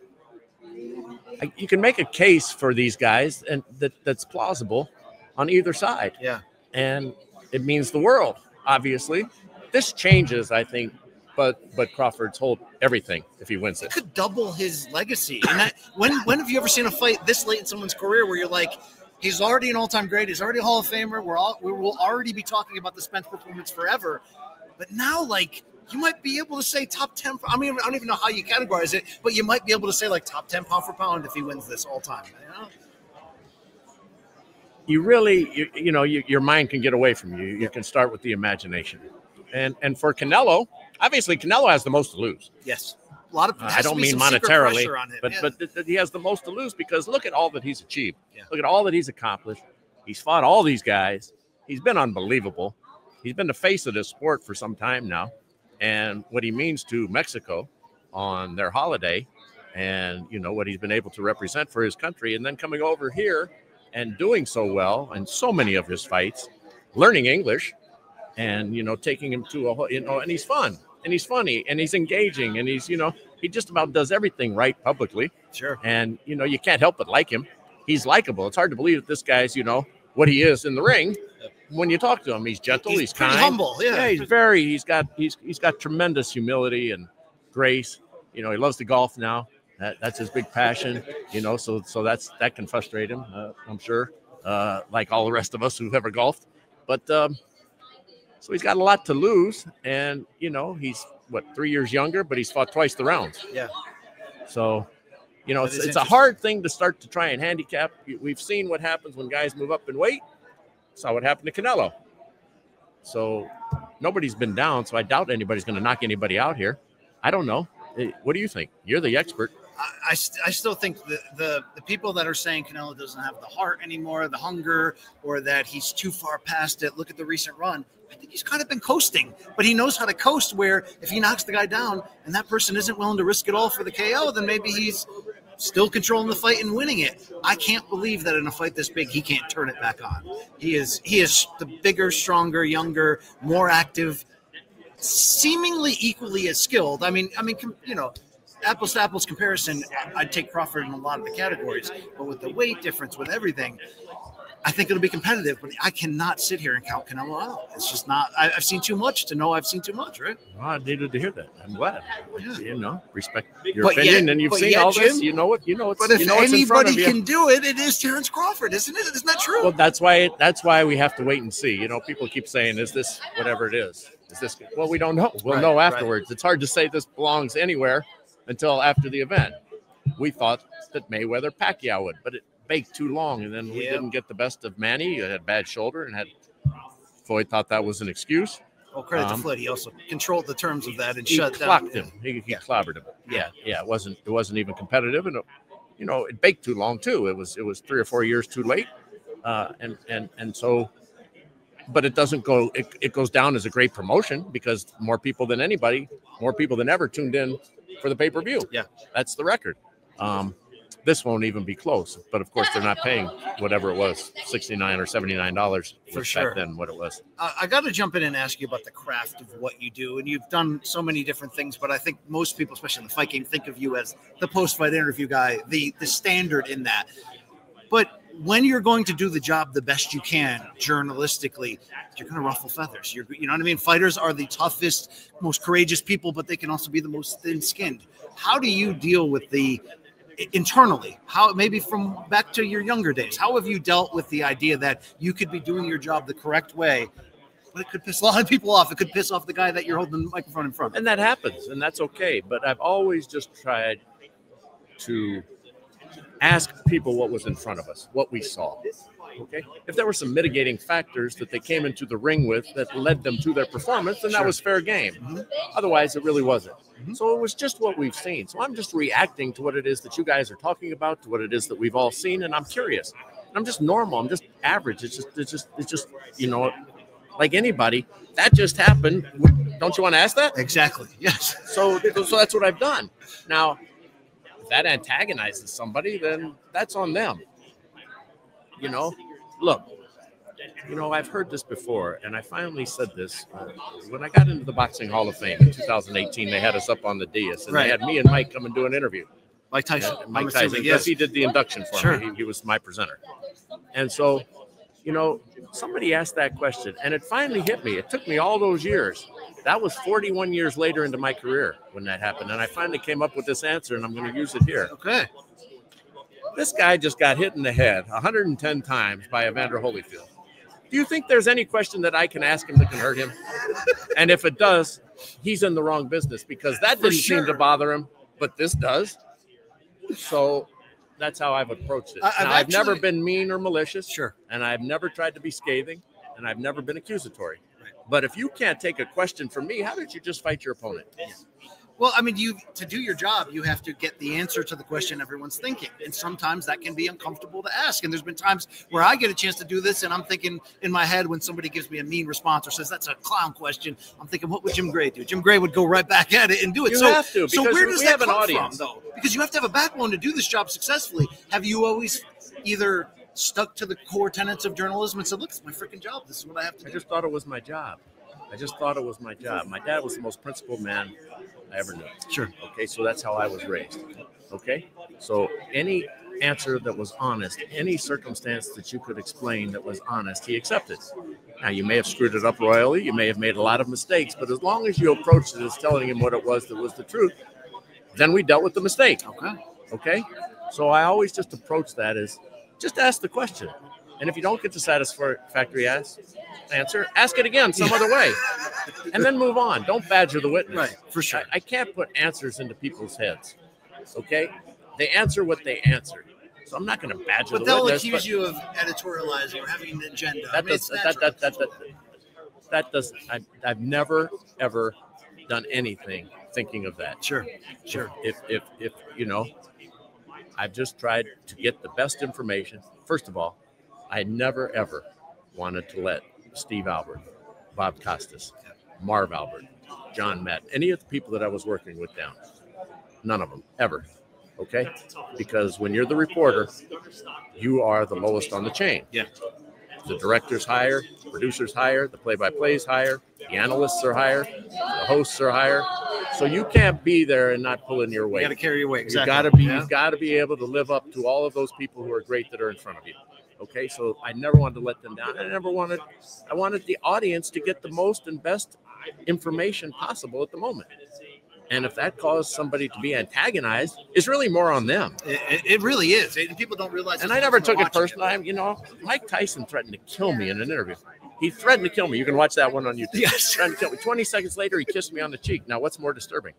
[SPEAKER 5] You can make a case for these guys and that's plausible on either side.
[SPEAKER 1] Yeah.
[SPEAKER 5] And it means the world, obviously. This changes, I think, but Crawford's hold everything if he wins it.
[SPEAKER 1] It could double his legacy. And that, when have you ever seen a fight this late in someone's career where you're like, he's already an all-time great, he's already a Hall of Famer, we will already be talking about the Spence performance forever. But now, like, you might be able to say top 10. I mean, I don't even know how you categorize it, but you might be able to say like top 10 pound for pound if he wins this all time. You know?
[SPEAKER 5] You really, you know, your mind can get away from you. You can start with the imagination. And for Canelo, obviously Canelo has the most to lose.
[SPEAKER 1] Yes. A lot of
[SPEAKER 5] I don't mean monetarily, but he has the most to lose because look at all that he's achieved. Yeah. Look at all that he's accomplished. He's fought all these guys. He's been unbelievable. He's been the face of this sport for some time now. And what he means to Mexico on their holiday and, you know, what he's been able to represent for his country, and then coming over here and doing so well in so many of his fights, learning English and, you know, taking him to a, you know, and he's fun and he's funny and he's engaging and he's, you know, he just about does everything right publicly.
[SPEAKER 1] Sure.
[SPEAKER 5] And, you know, you can't help but like him. He's likable. It's hard to believe that this guy's, you know, what he is in the ring. When you talk to him, he's gentle, he's kind,
[SPEAKER 1] humble. Yeah,
[SPEAKER 5] he's got tremendous humility and grace. You know, he loves to golf now. That's his big passion. You know, so that can frustrate him, I'm sure, like all the rest of us who've ever golfed. But so he's got a lot to lose, and you know, he's 3 years younger, but he's fought twice the rounds.
[SPEAKER 1] Yeah.
[SPEAKER 5] So, you know, it's a hard thing to start to try and handicap. We've seen what happens when guys move up in weight. Saw what happened to Canelo. So nobody's been down, so I doubt anybody's going to knock anybody out here. I don't know. What do you think? You're the expert.
[SPEAKER 1] I still think the people that are saying Canelo doesn't have the heart anymore, the hunger, or that he's too far past it. Look at the recent run. I think he's kind of been coasting, but he knows how to coast where if he knocks the guy down and that person isn't willing to risk it all for the KO, then maybe he's still controlling the fight and winning it. I can't believe that in a fight this big, he can't turn it back on. He is the bigger, stronger, younger, more active, seemingly equally as skilled. I mean, you know, apples to apples comparison, I'd take Crawford in a lot of the categories, but with the weight difference, with everything, I think it'll be competitive, but I cannot sit here and count Canelo out. It's just not. I've seen too much to know I've seen too much, right?
[SPEAKER 5] Well, I needed to hear that. I'm glad. Yeah. You know, respect your opinion, and you've seen all this. You know what? You know it's.
[SPEAKER 1] But if
[SPEAKER 5] you know
[SPEAKER 1] anybody can do it, it is Terence Crawford, isn't it? Isn't that true?
[SPEAKER 5] Well, that's why we have to wait and see. You know, people keep saying, "Is this whatever it is? Is this?" Well, we don't know. We'll know afterwards. Right. It's hard to say this belongs anywhere until after the event. We thought that Mayweather Pacquiao would, but it baked too long, and then we didn't get the best of Manny. He had a bad shoulder, and Floyd thought that was an excuse.
[SPEAKER 1] Well, credit to Floyd. He also controlled the terms of that and shut
[SPEAKER 5] down. He clobbered him. Yeah. It wasn't even competitive, and you know, it baked too long too. It was 3 or 4 years too late, and so. But it doesn't go. It goes down as a great promotion because more people than ever tuned in for the pay-per-view.
[SPEAKER 1] Yeah,
[SPEAKER 5] that's the record. This won't even be close. But of course, they're not paying whatever it was, $69 or $79
[SPEAKER 1] for sure.
[SPEAKER 5] Back then, what it was.
[SPEAKER 1] I got to jump in and ask you about the craft of what you do, and you've done so many different things. But I think most people, especially in the fight game, think of you as the post-fight interview guy, the standard in that. But when you're going to do the job the best you can journalistically, you're going to ruffle feathers. You know what I mean? Fighters are the toughest, most courageous people, but they can also be the most thin-skinned. How do you deal with the internally? How, maybe from back to your younger days, how have you dealt with the idea that you could be doing your job the correct way, but it could piss a lot of people off? It could piss off the guy that you're holding the microphone in front of.
[SPEAKER 5] And that happens, and that's okay. But I've always just tried to ask people what was in front of us, what we saw. Okay, if there were some mitigating factors that they came into the ring with that led them to their performance, then that was fair game. Otherwise, it really wasn't. So it was just what we've seen. So I'm just reacting to what it is that you guys are talking about, to what it is that we've all seen, and I'm curious. I'm just normal. I'm just average. It's just you know, like anybody. That just happened. Don't you want to ask that?
[SPEAKER 1] Exactly. Yes.
[SPEAKER 5] So that's what I've done. Now, if that antagonizes somebody, then that's on them. You know, look, you know, I've heard this before, and I finally said this when I got into the Boxing Hall of Fame in 2018. They had us up on the dais, and they had me and Mike come and do an interview.
[SPEAKER 1] Mike Tyson.
[SPEAKER 5] Mike Tyson, yes, he did the induction for me. He was my presenter. And so, you know, somebody asked that question, and it finally hit me. It took me all those years. That was 41 years later into my career when that happened, and I finally came up with this answer, and I'm going to use it here.
[SPEAKER 1] Okay.
[SPEAKER 5] This guy just got hit in the head 110 times by Evander Holyfield. Do you think there's any question that I can ask him that can hurt him? And if it does, he's in the wrong business, because that didn't seem to bother him, but this does. So that's how I've approached it. I've never been mean or malicious.
[SPEAKER 1] Sure.
[SPEAKER 5] And I've never tried to be scathing, and I've never been accusatory. Right. But if you can't take a question from me, how did you just fight your opponent? Yeah.
[SPEAKER 1] Well, I mean, to do your job, you have to get the answer to the question everyone's thinking. And sometimes that can be uncomfortable to ask. And there's been times where I get a chance to do this, and I'm thinking in my head, when somebody gives me a mean response or says that's a clown question, I'm thinking, what would Jim Gray do? Jim Gray would go right back at it and do it.
[SPEAKER 5] You have to,
[SPEAKER 1] so where does that come from,
[SPEAKER 5] though?
[SPEAKER 1] Because you have to have a backbone to do this job successfully. Have you always either stuck to the core tenets of journalism and said, look, it's my freaking job. This is what I have to do?
[SPEAKER 5] I just thought it was my job. My dad was the most principled man I ever knew.
[SPEAKER 1] Sure.
[SPEAKER 5] Okay, so that's how I was raised. Okay, so any answer that was honest, any circumstance that you could explain that was honest, he accepted. Now, you may have screwed it up royally, you may have made a lot of mistakes, but as long as you approached it as telling him what it was that was the truth, then we dealt with the mistake. Okay, so I always just approach that as just ask the question. And if you don't get the satisfactory answer, ask it again some other way, and then move on. Don't badger the witness.
[SPEAKER 1] Right, for sure.
[SPEAKER 5] I can't put answers into people's heads, okay? They answer what they answer. So I'm not going to badger the witness.
[SPEAKER 1] But they'll accuse you of editorializing or having an agenda.
[SPEAKER 5] I've never, ever done anything thinking of that.
[SPEAKER 1] Sure.
[SPEAKER 5] If you know, I've just tried to get the best information. First of all, I never, ever wanted to let Steve Albert, Bob Costas, Marv Albert, John Matt, any of the people that I was working with down. None of them, ever. Okay? Because when you're the reporter, you are the lowest on the chain.
[SPEAKER 1] Yeah.
[SPEAKER 5] The director's higher, the producer's higher, the play-by-play's higher, the analysts are higher, the hosts are higher. So you can't be there and not pull in your weight.
[SPEAKER 1] You got to carry your weight. Exactly.
[SPEAKER 5] You've got to be able to live up to all of those people who are great that are in front of you. Okay, so I never wanted to let them down. I wanted the audience to get the most and best information possible at the moment. And if that caused somebody to be antagonized, it's really more on them.
[SPEAKER 1] It really is. People don't realize.
[SPEAKER 5] And I never took it personally. You know, Mike Tyson threatened to kill me in an interview. He threatened to kill me. You can watch that one on YouTube.
[SPEAKER 1] Yes.
[SPEAKER 5] Threatened to kill me. 20 seconds later, he kissed me on the cheek. Now, what's more disturbing?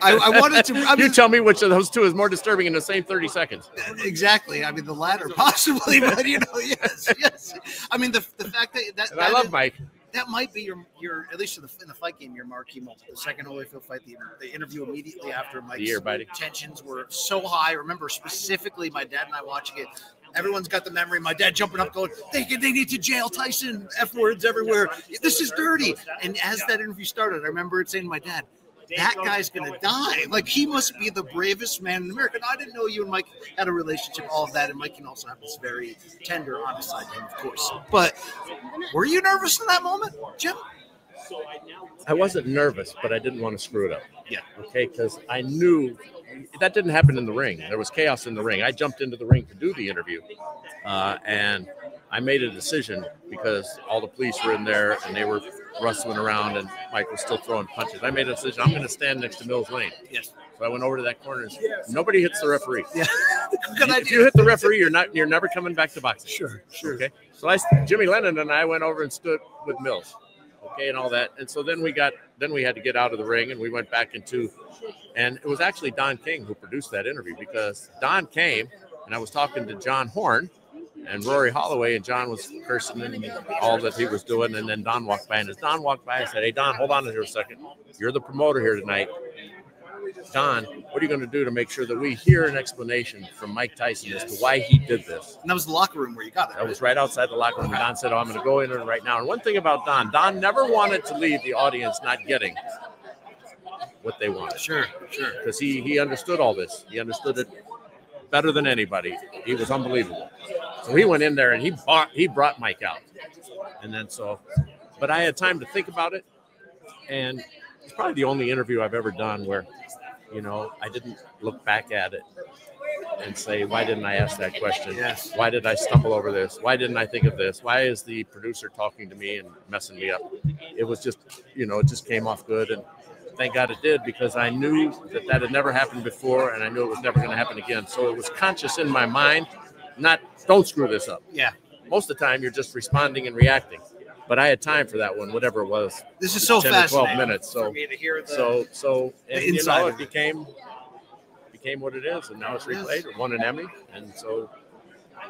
[SPEAKER 1] I wanted to.
[SPEAKER 5] You tell me which of those two is more disturbing in the same 30 seconds.
[SPEAKER 1] Exactly. I mean, the latter possibly, but you know, yes. I mean, the fact that
[SPEAKER 5] I love Mike.
[SPEAKER 1] That might be your at least in the fight game, your marquee moment. The second Holyfield fight, the interview immediately after Mike's tensions were so high. I remember specifically my dad and I watching it. Everyone's got the memory. My dad jumping up going, they need to jail Tyson. F words everywhere. This is dirty. And as that interview started, I remember it saying to my dad, that guy's going to die. Like, he must be the bravest man in America. And I didn't know you and Mike had a relationship, all of that. And Mike can also have this very tender, honest side to him, of course. But were you nervous in that moment, Jim?
[SPEAKER 5] I wasn't nervous, but I didn't want to screw it up.
[SPEAKER 1] Yeah.
[SPEAKER 5] Okay, because I knew that didn't happen in the ring. There was chaos in the ring. I jumped into the ring to do the interview, and I made a decision because all the police were in there and they were rustling around and Mike was still throwing punches. I made a decision. I'm going to stand next to Mills Lane.
[SPEAKER 1] Yes.
[SPEAKER 5] So I went over to that corner and said, nobody hits the referee.
[SPEAKER 1] Yeah.
[SPEAKER 5] If you hit the referee, you're never coming back to boxing.
[SPEAKER 1] Sure.
[SPEAKER 5] Okay. So Jimmy Lennon and I went over and stood with Mills. Okay, and all that. And so then we had to get out of the ring and we went back into, and it was actually Don King who produced that interview because Don came and I was talking to John Horn and Rory Holloway, and John was cursing and all that he was doing. And then Don walked by, and as Don walked by, I said, "Hey, Don, hold on here a second. You're the promoter here tonight. Don, what are you going to do to make sure that we hear an explanation from Mike Tyson as to why he did this?"
[SPEAKER 1] And that was the locker room where you got it.
[SPEAKER 5] That was right outside the locker room. And Don said, "Oh, I'm going to go in there right now." And one thing about Don never wanted to leave the audience not getting what they wanted.
[SPEAKER 1] Sure.
[SPEAKER 5] Because he understood all this. He understood it better than anybody. He was unbelievable. So he went in there and he brought Mike out. And then but I had time to think about it. And it's probably the only interview I've ever done where, I didn't look back at it and say, why didn't I ask that question?
[SPEAKER 1] Yes.
[SPEAKER 5] Why did I stumble over this? Why didn't I think of this? Why is the producer talking to me and messing me up? It was just, it just came off good. And thank God it did, because I knew that had never happened before, and I knew it was never going to happen again. So it was conscious in my mind, not don't screw this up.
[SPEAKER 1] Yeah.
[SPEAKER 5] Most of the time, you're just responding and reacting. But I had time for that one, whatever it was.
[SPEAKER 1] This is so
[SPEAKER 5] 10
[SPEAKER 1] fascinating
[SPEAKER 5] to 12 minutes. So,
[SPEAKER 1] for me to hear
[SPEAKER 5] it became what it is, and now it's replayed. It won an Emmy, and so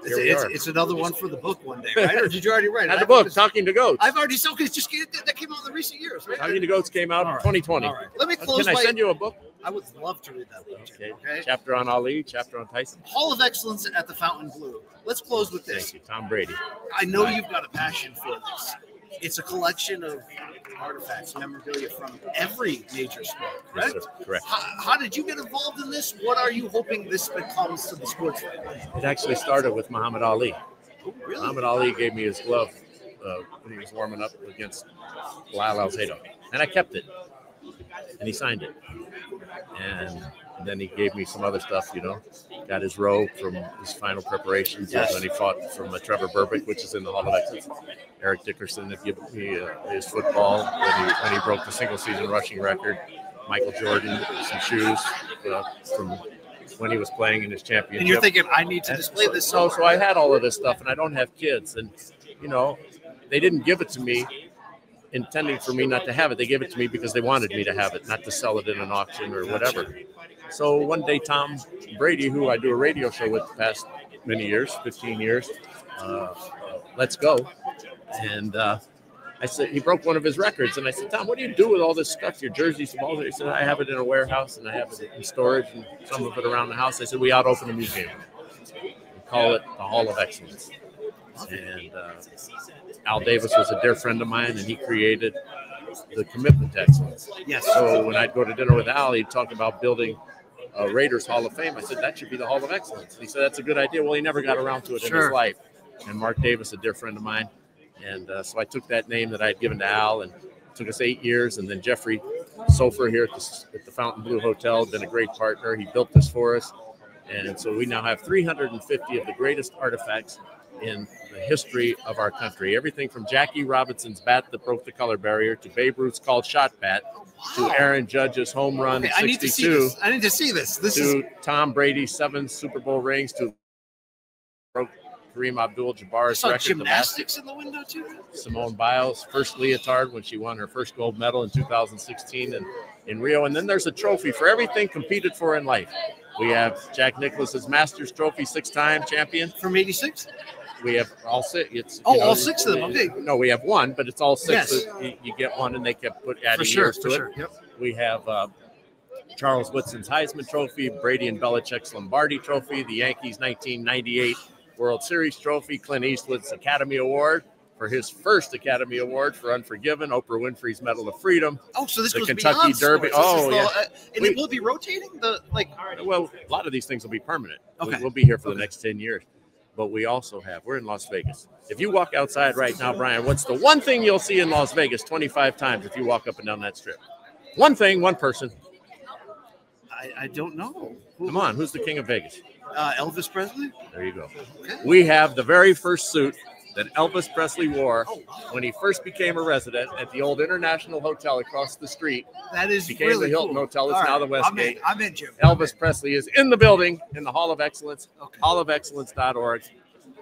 [SPEAKER 5] here we are.
[SPEAKER 1] It's another one for the book one day, right? Or did you already write it?
[SPEAKER 5] Had the book, Talking to Goats.
[SPEAKER 1] I've already sold it. That came out in the recent years, right?
[SPEAKER 5] Talking to Goats came out in 2020.
[SPEAKER 1] All right. Let me close.
[SPEAKER 5] Can I send you a book?
[SPEAKER 1] I would love to read that book. Okay.
[SPEAKER 5] Chapter on Ali, chapter on Tyson.
[SPEAKER 1] Hall of Excellence at the Fontainebleau. Let's close with this.
[SPEAKER 5] Thank you, Tom Brady.
[SPEAKER 1] I know you've got a passion for this. It's a collection of artifacts, memorabilia from every major sport, correct?
[SPEAKER 5] Yes, sir. Correct.
[SPEAKER 1] How did you get involved in this? What are you hoping this becomes to the sports fan?
[SPEAKER 5] It actually started with Muhammad Ali.
[SPEAKER 1] Oh, really?
[SPEAKER 5] Muhammad Ali gave me his glove when he was warming up against Lyle Alzado, and I kept it, and he signed it. And then he gave me some other stuff, got his robe from his final preparations.
[SPEAKER 1] Yes.
[SPEAKER 5] When he fought from Trevor Berbick, which is in the Hall of Excellence. Eric Dickerson that gave me his football when he broke the single season rushing record. Michael Jordan, some shoes from when he was playing in his championship.
[SPEAKER 1] And you're thinking, I need to display this.
[SPEAKER 5] So I had all of this stuff, and I don't have kids. And, they didn't give it to me intending for me not to have it. They gave it to me because they wanted me to have it, not to sell it in an auction or whatever. So one day, Tom Brady, who I do a radio show with the past many years, 15 years, let's go. And I said, he broke one of his records. And I said, Tom, what do you do with all this stuff? Your jerseys, balls? He said, I have it in a warehouse and I have it in storage and some of it around the house. I said, we ought to open a museum. We call it the Hall of Excellence. And Al Davis was a dear friend of mine, and he created the Commitment to Excellence.
[SPEAKER 1] Yes.
[SPEAKER 5] So when I'd go to dinner with Al, he'd talk about building a Raiders Hall of Fame. I said, that should be the Hall of Excellence. He said, that's a good idea. Well, he never got around to it in his life. And Mark Davis, a dear friend of mine. And so I took that name that I had given to Al, and it took us 8 years. And then Jeffrey Sofer here at the Fontainebleau Hotel, been a great partner. He built this for us. And so we now have 350 of the greatest artifacts in the history of our country. Everything from Jackie Robinson's bat that broke the color barrier to Babe Ruth's called shot bat to Aaron Judge's home run in 62.
[SPEAKER 1] I need to see this.
[SPEAKER 5] Tom Brady's 7 Super Bowl rings to broke Kareem Abdul-Jabbar's record.
[SPEAKER 1] Gymnastics in the window too.
[SPEAKER 5] Simone Biles' first leotard when she won her first gold medal in 2016 in Rio. And then there's a trophy for everything competed for in life. We have Jack Nicklaus's Masters Trophy, 6-time champion.
[SPEAKER 1] From 86?
[SPEAKER 5] We have all 6.
[SPEAKER 1] All 6 of them. Okay.
[SPEAKER 5] No, we have 1, but it's all 6.
[SPEAKER 1] Yes.
[SPEAKER 5] So you get 1, and they kept adding years to it.
[SPEAKER 1] Yep.
[SPEAKER 5] We have Charles Woodson's Heisman Trophy, Brady and Belichick's Lombardi Trophy, the Yankees' 1998 World Series Trophy, Clint Eastwood's Academy Award for his first Academy Award for Unforgiven, Oprah Winfrey's Medal of Freedom.
[SPEAKER 1] Oh, so this
[SPEAKER 5] the
[SPEAKER 1] goes
[SPEAKER 5] Kentucky
[SPEAKER 1] beyond
[SPEAKER 5] Derby.
[SPEAKER 1] Sports.
[SPEAKER 5] And
[SPEAKER 1] it will be rotating?
[SPEAKER 5] Well, a lot of these things will be permanent.
[SPEAKER 1] Okay.
[SPEAKER 5] We'll be here for the next 10 years. But we also we're in Las Vegas. If you walk outside right now, Brian, what's the one thing you'll see in Las Vegas 25 times if you walk up and down that strip? One thing, one person.
[SPEAKER 1] I don't know.
[SPEAKER 5] Come on, who's the king of Vegas?
[SPEAKER 1] Elvis Presley?
[SPEAKER 5] There you go.
[SPEAKER 1] Okay.
[SPEAKER 5] We have the very first suit that Elvis Presley wore when he first became a resident at the old International Hotel across the street.
[SPEAKER 1] That is
[SPEAKER 5] became
[SPEAKER 1] really
[SPEAKER 5] the Hilton
[SPEAKER 1] cool.
[SPEAKER 5] Hotel. It's
[SPEAKER 1] All
[SPEAKER 5] now
[SPEAKER 1] right.
[SPEAKER 5] the Westgate.
[SPEAKER 1] I'm in, Jim.
[SPEAKER 5] Elvis Presley is in the building in the Hall of Excellence,
[SPEAKER 1] Okay.
[SPEAKER 5] hallofexcellence.org.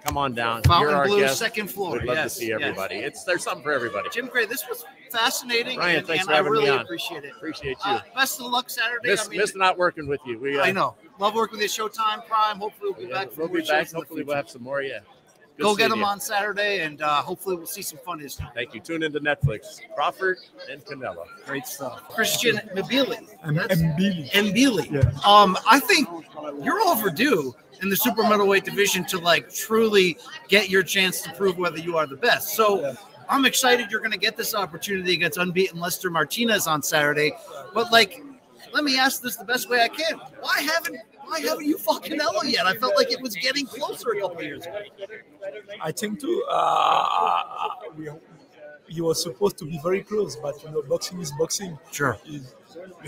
[SPEAKER 5] Come on down.
[SPEAKER 1] Fountain
[SPEAKER 5] You're our
[SPEAKER 1] Blue,
[SPEAKER 5] guest.
[SPEAKER 1] second floor.
[SPEAKER 5] We'd love
[SPEAKER 1] Yes,
[SPEAKER 5] to see everybody.
[SPEAKER 1] yes.
[SPEAKER 5] There's something for everybody.
[SPEAKER 1] Jim Gray, this was fascinating.
[SPEAKER 5] Ryan,
[SPEAKER 1] and,
[SPEAKER 5] thanks
[SPEAKER 1] and
[SPEAKER 5] for having
[SPEAKER 1] I really
[SPEAKER 5] me on.
[SPEAKER 1] appreciate it.
[SPEAKER 5] Appreciate you.
[SPEAKER 1] Best of luck Saturday.
[SPEAKER 5] Miss not working with you.
[SPEAKER 1] I know. Love working with you. Showtime Prime. Hopefully we'll be back.
[SPEAKER 5] We'll be back. Hopefully we'll have some more. Yeah. Good
[SPEAKER 1] Go get
[SPEAKER 5] seeing
[SPEAKER 1] them
[SPEAKER 5] you.
[SPEAKER 1] on Saturday, and hopefully we'll see some fun this time.
[SPEAKER 5] Thank you. Tune into Netflix. Crawford and Canelo.
[SPEAKER 1] Great stuff. Christian Mbili.
[SPEAKER 6] Mbili. Yeah.
[SPEAKER 1] I think you're overdue in the super middleweight division to like truly get your chance to prove whether you are the best. So I'm excited you're going to get this opportunity against unbeaten Lester Martinez on Saturday. But like, let me ask this the best way I can. Why haven't you fought Canelo yet? I felt like it was getting closer a couple of years ago.
[SPEAKER 6] I think too. You were supposed to be very close, but you know, boxing is boxing.
[SPEAKER 1] Sure.
[SPEAKER 6] You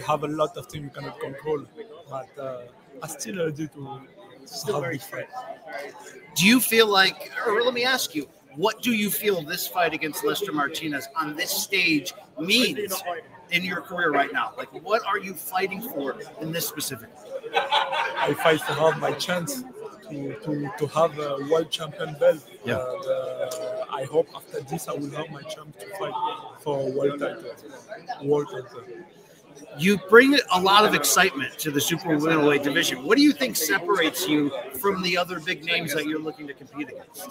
[SPEAKER 6] have a lot of things you cannot control. But I still ready to have this fight.
[SPEAKER 1] Do you feel like, or let me ask you, what do you feel this fight against Lester Martinez on this stage means in your career right now? Like, what are you fighting for in this specific?
[SPEAKER 6] I fight to have my chance to have a world champion belt.
[SPEAKER 1] Yeah.
[SPEAKER 6] I hope after this I will have my chance to fight for a world title.
[SPEAKER 1] You bring a lot of excitement to the super middleweight division. What do you think separates you from the other big names that you're looking to compete against?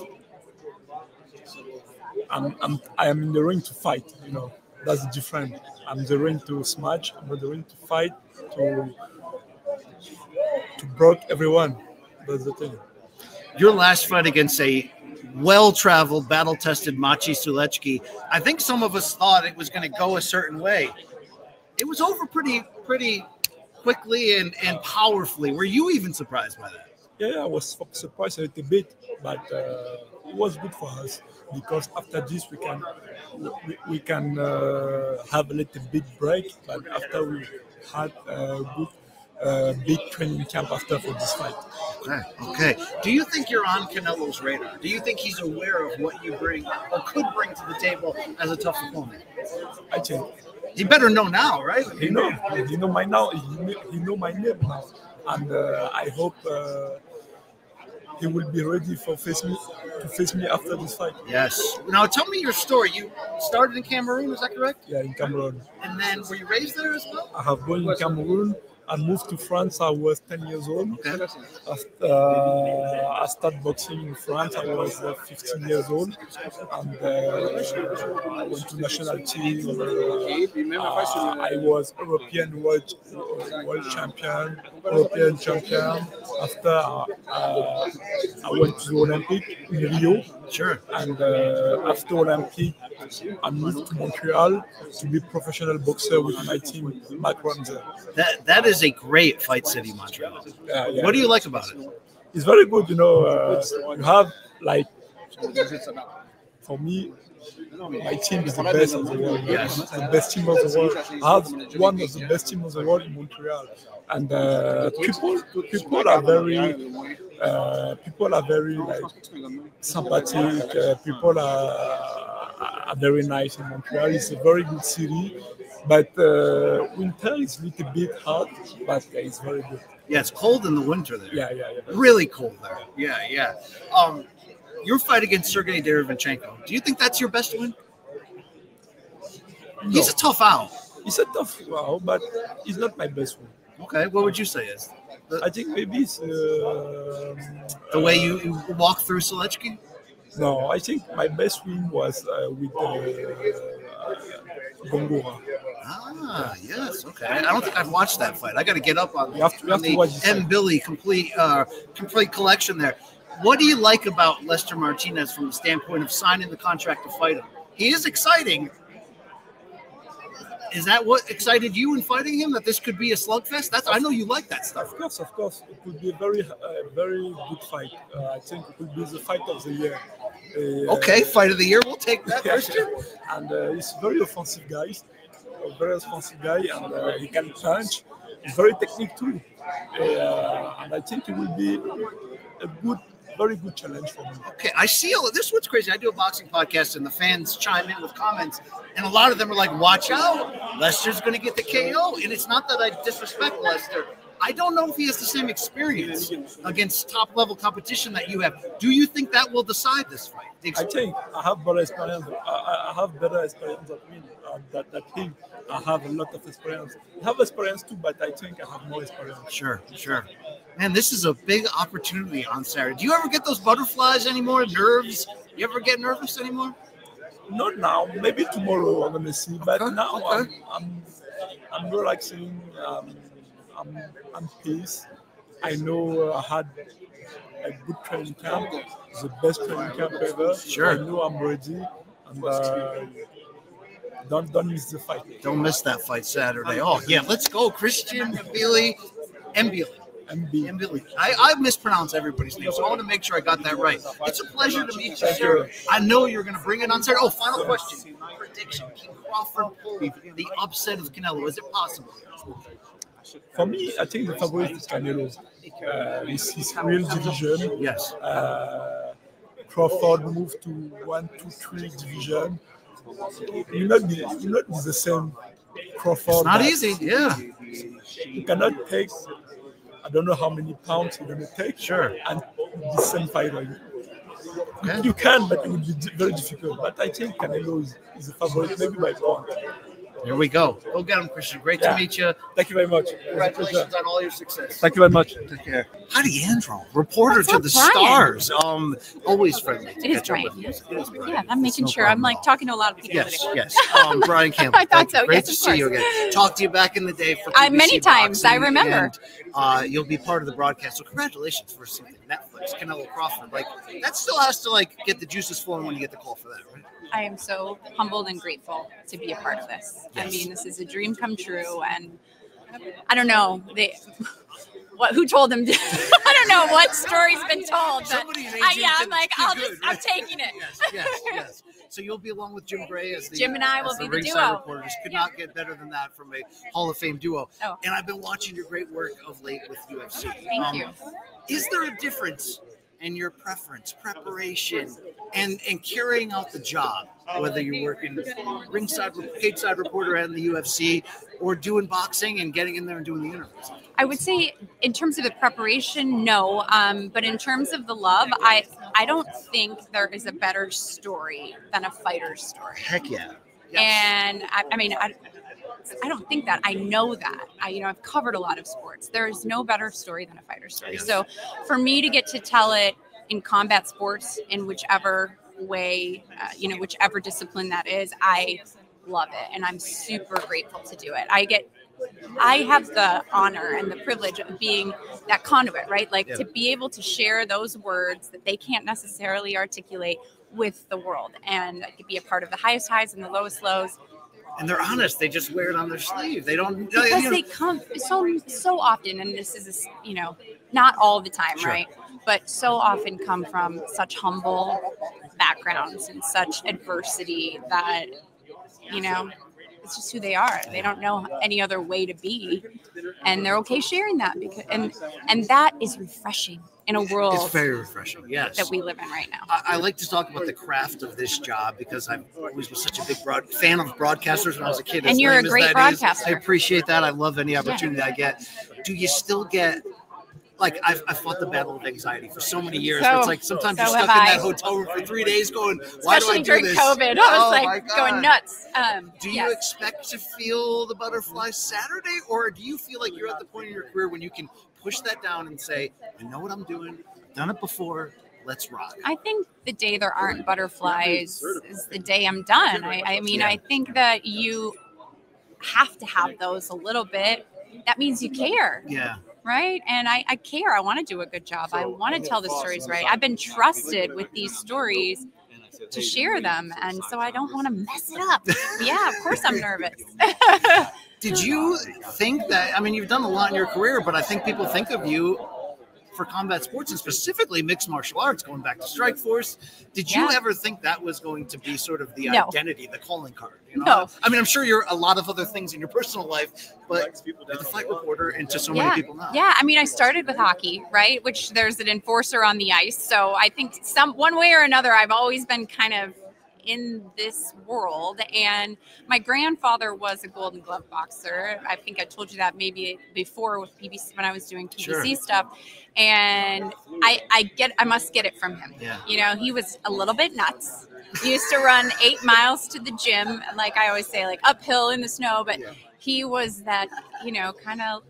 [SPEAKER 6] I am in the ring to fight. You know, that's different. I'm in the ring to smash. I'm in the ring to fight to broke everyone. That's the thing.
[SPEAKER 1] Your last fight against a well-traveled, battle-tested Maciej Sulecki, I think some of us thought it was going to go a certain way. It was over pretty quickly and powerfully. Were you even surprised by that?
[SPEAKER 6] Yeah, I was surprised a little bit, but it was good for us because after this we can have a little bit break. But after we had a good big training camp after for this fight.
[SPEAKER 1] Okay. Do you think you're on Canelo's radar? Do you think he's aware of what you bring or could bring to the table as a tough opponent?
[SPEAKER 6] I think
[SPEAKER 1] he better know now, right?
[SPEAKER 6] He know my now. He know my name now, and I hope he will be ready to face me after this fight.
[SPEAKER 1] Yes. Now tell me your story. You started in Cameroon, is that correct?
[SPEAKER 6] Yeah, in Cameroon.
[SPEAKER 1] And then were you raised there as well?
[SPEAKER 6] I have born in Cameroon. I moved to France. I was 10 years old.
[SPEAKER 1] Okay.
[SPEAKER 6] I started boxing in France. I was 15 years old, and I went to national team. I was European world champion, European champion. After I went to the Olympic in Rio.
[SPEAKER 1] Sure.
[SPEAKER 6] And after Olympic, I moved to Montreal to be professional boxer with my team, Matt Ramsey.
[SPEAKER 1] That is a great fight city, Montreal.
[SPEAKER 6] Yeah.
[SPEAKER 1] What do you like about it?
[SPEAKER 6] It's very good, you know. You have like, for me, my team is the best in the world.
[SPEAKER 1] Yes.
[SPEAKER 6] The best team of the world. I have one of the best teams of the world in Montreal, and people are very like sympathetic. People are very nice in Montreal. It's a very good city, but winter is a little bit hot, but it's very good.
[SPEAKER 1] Yeah, it's cold in the winter there.
[SPEAKER 6] Yeah.
[SPEAKER 1] Really cold there. Yeah. Your fight against Sergey Derevyanchenko, do you think that's your best win? No. He's a tough out.
[SPEAKER 6] He's a tough out, but he's not my best win.
[SPEAKER 1] Okay, what would you say is?
[SPEAKER 6] I think maybe it's
[SPEAKER 1] the way you walk through Sulecki?
[SPEAKER 6] No, I think my best win was with Gongora.
[SPEAKER 1] Ah, yes, okay. I don't think I've watched that fight. I got to get up on the Mbili complete collection there. What do you like about Lester Martinez from the standpoint of signing the contract to fight him? He is exciting. Is that what excited you in fighting him? That this could be a slugfest? I know you like that stuff.
[SPEAKER 6] Of course. It could be a very good fight. I think it could be the fight of the year.
[SPEAKER 1] Okay, fight of the year. We'll take that, Christian.
[SPEAKER 6] And he's a very offensive guy. And he can punch. It's very technique too. And I think it will be a very good challenge for me.
[SPEAKER 1] Okay, I see this. What's crazy? I do a boxing podcast, and the fans chime in with comments, and a lot of them are like, "Watch out, Lester's going to get the KO." And it's not that I disrespect Lester. I don't know if he has the same experience against top-level competition that you have. Do you think that will decide this fight?
[SPEAKER 6] I think I have better experience. I have better experience than him. That him. I have a lot of experience. I have experience too, but I think I have more experience.
[SPEAKER 1] Sure. Man, this is a big opportunity on Saturday. Do you ever get those butterflies anymore? Nerves? You ever get nervous anymore?
[SPEAKER 6] Not now. Maybe tomorrow I'm gonna see. But now I'm relaxing. I'm peace. I know I had a good training camp. It's the best training camp ever.
[SPEAKER 1] Sure.
[SPEAKER 6] I know I'm ready. And don't miss the fight.
[SPEAKER 1] Don't miss that fight Saturday. Oh yeah, let's go, Christian Mbili. Mbili. I mispronounce everybody's name, so I want to make sure I got that right. It's a pleasure to meet you, sir. I know you're going to bring it on Saturday. Oh, final question. Prediction. Can Crawford pull the upset of Canelo? Is it possible?
[SPEAKER 6] For me, I think the favorite is Canelo. It's his real division.
[SPEAKER 1] Yes.
[SPEAKER 6] Crawford moved to 1, 2, 3 division. Will not be the same Crawford.
[SPEAKER 1] It's not easy. Yeah.
[SPEAKER 6] You cannot take. I don't know how many pounds you're going to take.
[SPEAKER 1] Sure.
[SPEAKER 6] And the same fighter.
[SPEAKER 1] Okay.
[SPEAKER 6] You can, but it will be very difficult. But I think Canelo is a favorite, maybe by point.
[SPEAKER 1] Here we go. Go get him, Christian. Great to meet you.
[SPEAKER 6] Thank you very much.
[SPEAKER 1] Congratulations on all your success.
[SPEAKER 6] Thank you very much.
[SPEAKER 1] Take care. Heidi Androl, reporter to the Stars. Always friendly.
[SPEAKER 7] It is Brian. Yeah, I'm making sure. I'm like talking to a lot of people.
[SPEAKER 1] Yes. Brian Campbell.
[SPEAKER 7] I thought so.
[SPEAKER 1] Great
[SPEAKER 7] Yes,
[SPEAKER 1] to
[SPEAKER 7] of
[SPEAKER 1] see you
[SPEAKER 7] course.
[SPEAKER 1] again. Talked to you back in the day for PBC
[SPEAKER 7] many times. I remember.
[SPEAKER 1] And, you'll be part of the broadcast. So congratulations for something. Netflix, CANELO-CRAWFORD. Like that still has to get the juices flowing when you get the call for that, right?
[SPEAKER 7] I am so humbled and grateful to be a part of this.
[SPEAKER 1] Yes.
[SPEAKER 7] I mean, this is a dream come true, and I don't know who told them. I don't know what story's been told. But I'm like, I'm taking it.
[SPEAKER 1] Yes. So you'll be along with Jim Gray as the
[SPEAKER 7] Jim and I will be the
[SPEAKER 1] ringside
[SPEAKER 7] duo.
[SPEAKER 1] reporters. Could not get better than that from a Hall of Fame duo.
[SPEAKER 7] Oh.
[SPEAKER 1] And I've been watching your great work of late with UFC.
[SPEAKER 7] Thank you.
[SPEAKER 1] Is there a difference in your preparation, and carrying out the job, whether you're working cage-side reporter at the UFC or doing boxing and getting in there and doing the interviews?
[SPEAKER 7] I would say in terms of the preparation, no. But in terms of the love, I don't think there is a better story than a fighter's story.
[SPEAKER 1] Heck yeah. Yes.
[SPEAKER 7] And I don't think that. I know that. I've covered a lot of sports. There is no better story than a fighter's story.
[SPEAKER 1] Yes.
[SPEAKER 7] So for me to get to tell it in combat sports in whichever way, whichever discipline that is, I love it. And I'm super grateful to do it. I have the honor and the privilege of being that conduit, right? To be able to share those words that they can't necessarily articulate with the world, and to be a part of the highest highs and the lowest lows.
[SPEAKER 1] And they're honest. They just wear it on their sleeve. They don't.
[SPEAKER 7] Because they come so often, and this is, not all the time,
[SPEAKER 1] Sure.
[SPEAKER 7] right? But so often come from such humble backgrounds and such adversity that, it's just who they are. They don't know any other way to be, and they're okay sharing that and that is refreshing in a world.
[SPEAKER 1] It's very refreshing. Yes.
[SPEAKER 7] That we live in right now.
[SPEAKER 1] I like to talk about the craft of this job because I've always was such a big fan of broadcasters when I was a kid.
[SPEAKER 7] And you're a great broadcaster.
[SPEAKER 1] I appreciate that. I love any opportunity I get. Do you still get? I've fought the battle of anxiety for so many years. It's like sometimes you're stuck in that hotel room for 3 days going, why do I do
[SPEAKER 7] during
[SPEAKER 1] this?
[SPEAKER 7] COVID. I was going nuts.
[SPEAKER 1] Do you expect to feel the butterflies Saturday, or do you feel like you're at the point in your career when you can push that down and say, I know what I'm doing, I've done it before, let's rock?
[SPEAKER 7] I think the day there aren't butterflies is the day I'm done. I think that you have to have those a little bit. That means you care.
[SPEAKER 1] Yeah.
[SPEAKER 7] Right. And I care. I want to do a good job. I want to tell the stories right. I've been trusted with these stories to share them. And so I don't want to mess it up. Yeah, of course I'm nervous.
[SPEAKER 1] Did you think that, you've done a lot in your career, but I think people think of you for combat sports and specifically mixed martial arts, going back to Strikeforce. Did you ever think that was going to be sort of the identity, the calling card? You know?
[SPEAKER 7] No.
[SPEAKER 1] I mean, I'm sure you're a lot of other things in your personal life, but you're the fight reporter and to so many people now.
[SPEAKER 7] Yeah, I mean, I started with hockey, right? Which there's an enforcer on the ice. So I think one way or another, I've always been kind of in this world. And my grandfather was a Golden Glove boxer. I think I told you that maybe before with PBC when I was doing PBC stuff. And I must get it from him.
[SPEAKER 1] Yeah.
[SPEAKER 7] You know, he was a little bit nuts. He used to run 8 miles to the gym, like I always say, like uphill in the snow. But he was that, you know, kind of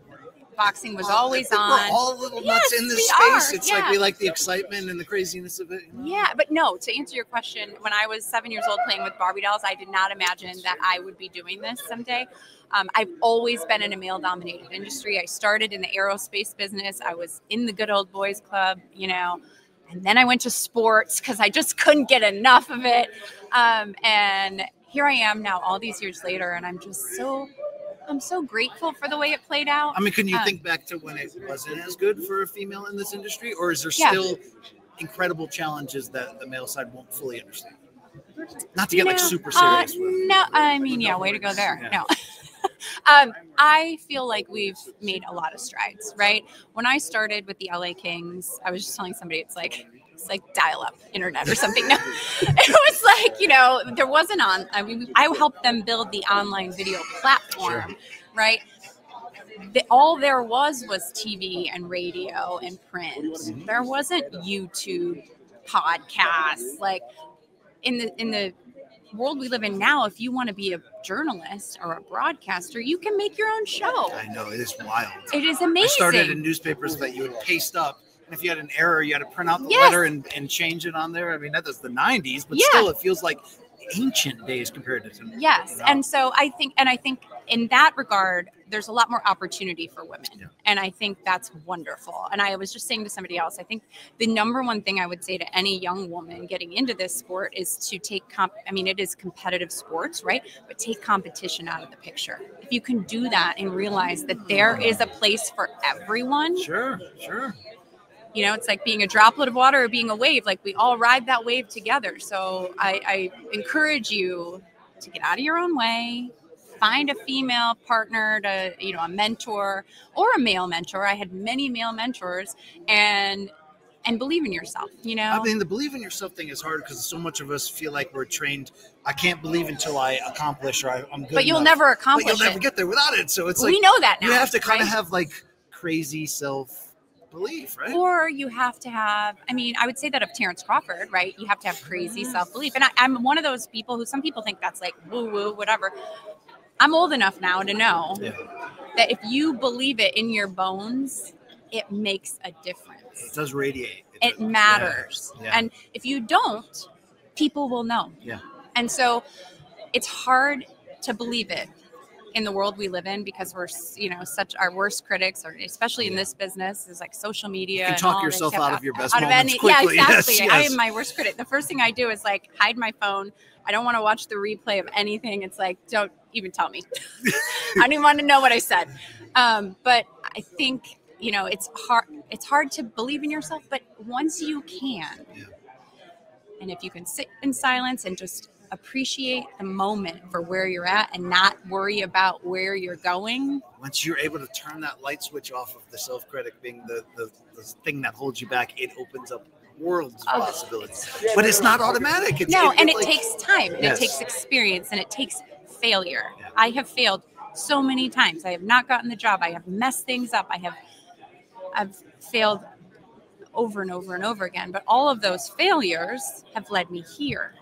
[SPEAKER 7] boxing was always on.
[SPEAKER 1] We're all a little nuts in this space. It's like we like the excitement and the craziness of it. You know?
[SPEAKER 7] Yeah, but no, to answer your question, when I was 7 years old playing with Barbie dolls, I did not imagine that I would be doing this someday. I've always been in a male-dominated industry. I started in the aerospace business. I was in the Good Old Boys Club, you know, and then I went to sports because I just couldn't get enough of it. And here I am now all these years later, and I'm so grateful for the way it played out.
[SPEAKER 1] I mean, can you think back to when it wasn't as good for a female in this industry, or is there still incredible challenges that the male side won't fully understand? Not to get like super serious.
[SPEAKER 7] No, I mean, way to go there.
[SPEAKER 1] Yeah.
[SPEAKER 7] No. I feel like we've made a lot of strides, right? When I started with the LA Kings, I was just telling somebody it's like dial-up internet or something. No, it was like, you know, there wasn't I helped them build the online video platform, right? All there was TV and radio and print. There wasn't YouTube, podcasts. Like in the world we live in now, if you want to be a journalist or a broadcaster, you can make your own show.
[SPEAKER 1] I know, it is wild.
[SPEAKER 7] It is amazing.
[SPEAKER 1] I started in newspapers that you would paste up. And if you had an error, you had to print out the letter and change it on there. I mean, that was the 90s, but still it feels like ancient days compared to today.
[SPEAKER 7] Yes.
[SPEAKER 1] You know?
[SPEAKER 7] And so I think in that regard, there's a lot more opportunity for women. Yeah. And I think that's wonderful. And I was just saying to somebody else, I think the number one thing I would say to any young woman getting into this sport is to take it is competitive sports, right? But take competition out of the picture. If you can do that and realize that there is a place for everyone.
[SPEAKER 1] Sure.
[SPEAKER 7] You know, it's like being a droplet of water or being a wave. Like we all ride that wave together. So I encourage you to get out of your own way, find a female partner to, you know, a mentor or a male mentor. I had many male mentors and believe in yourself, you know?
[SPEAKER 1] I mean, the believe in yourself thing is hard because so much of us feel like we're trained. I can't believe until I accomplish or I'm good
[SPEAKER 7] But you'll
[SPEAKER 1] enough.
[SPEAKER 7] never accomplish
[SPEAKER 1] But you'll never get there without it. So it's
[SPEAKER 7] we know that now.
[SPEAKER 1] You have to kind of have like crazy self-belief, right?
[SPEAKER 7] Or you have to have, I mean, I would say that of Terence Crawford, right? You have to have crazy self-belief. And I'm one of those people who some people think that's like woo-woo, whatever. I'm old enough now to know that if you believe it in your bones, it makes a difference.
[SPEAKER 1] It does radiate.
[SPEAKER 7] It matters. Yeah. And if you don't, people will know.
[SPEAKER 1] Yeah.
[SPEAKER 7] And so it's hard to believe it in the world we live in because we're, you know, such our worst critics, or especially in this business, is like social media.
[SPEAKER 1] You can talk yourself out of your best
[SPEAKER 7] moments
[SPEAKER 1] quickly.
[SPEAKER 7] Yeah, exactly.
[SPEAKER 1] Yes.
[SPEAKER 7] I am my worst critic. The first thing I do is like hide my phone. I don't want to watch the replay of anything. It's like, don't even tell me. I don't even want to know what I said. But I think, you know, it's hard to believe in yourself, but once you can, and if you can sit in silence and just appreciate the moment for where you're at and not worry about where you're going.
[SPEAKER 1] Once you're able to turn that light switch off of the self-critic being the thing that holds you back, it opens up worlds of possibilities. But it's not automatic.
[SPEAKER 7] It takes time, and it takes experience, and it takes failure. Yeah. I have failed so many times. I have not gotten the job. I have messed things up. I've failed over and over and over again. But all of those failures have led me here.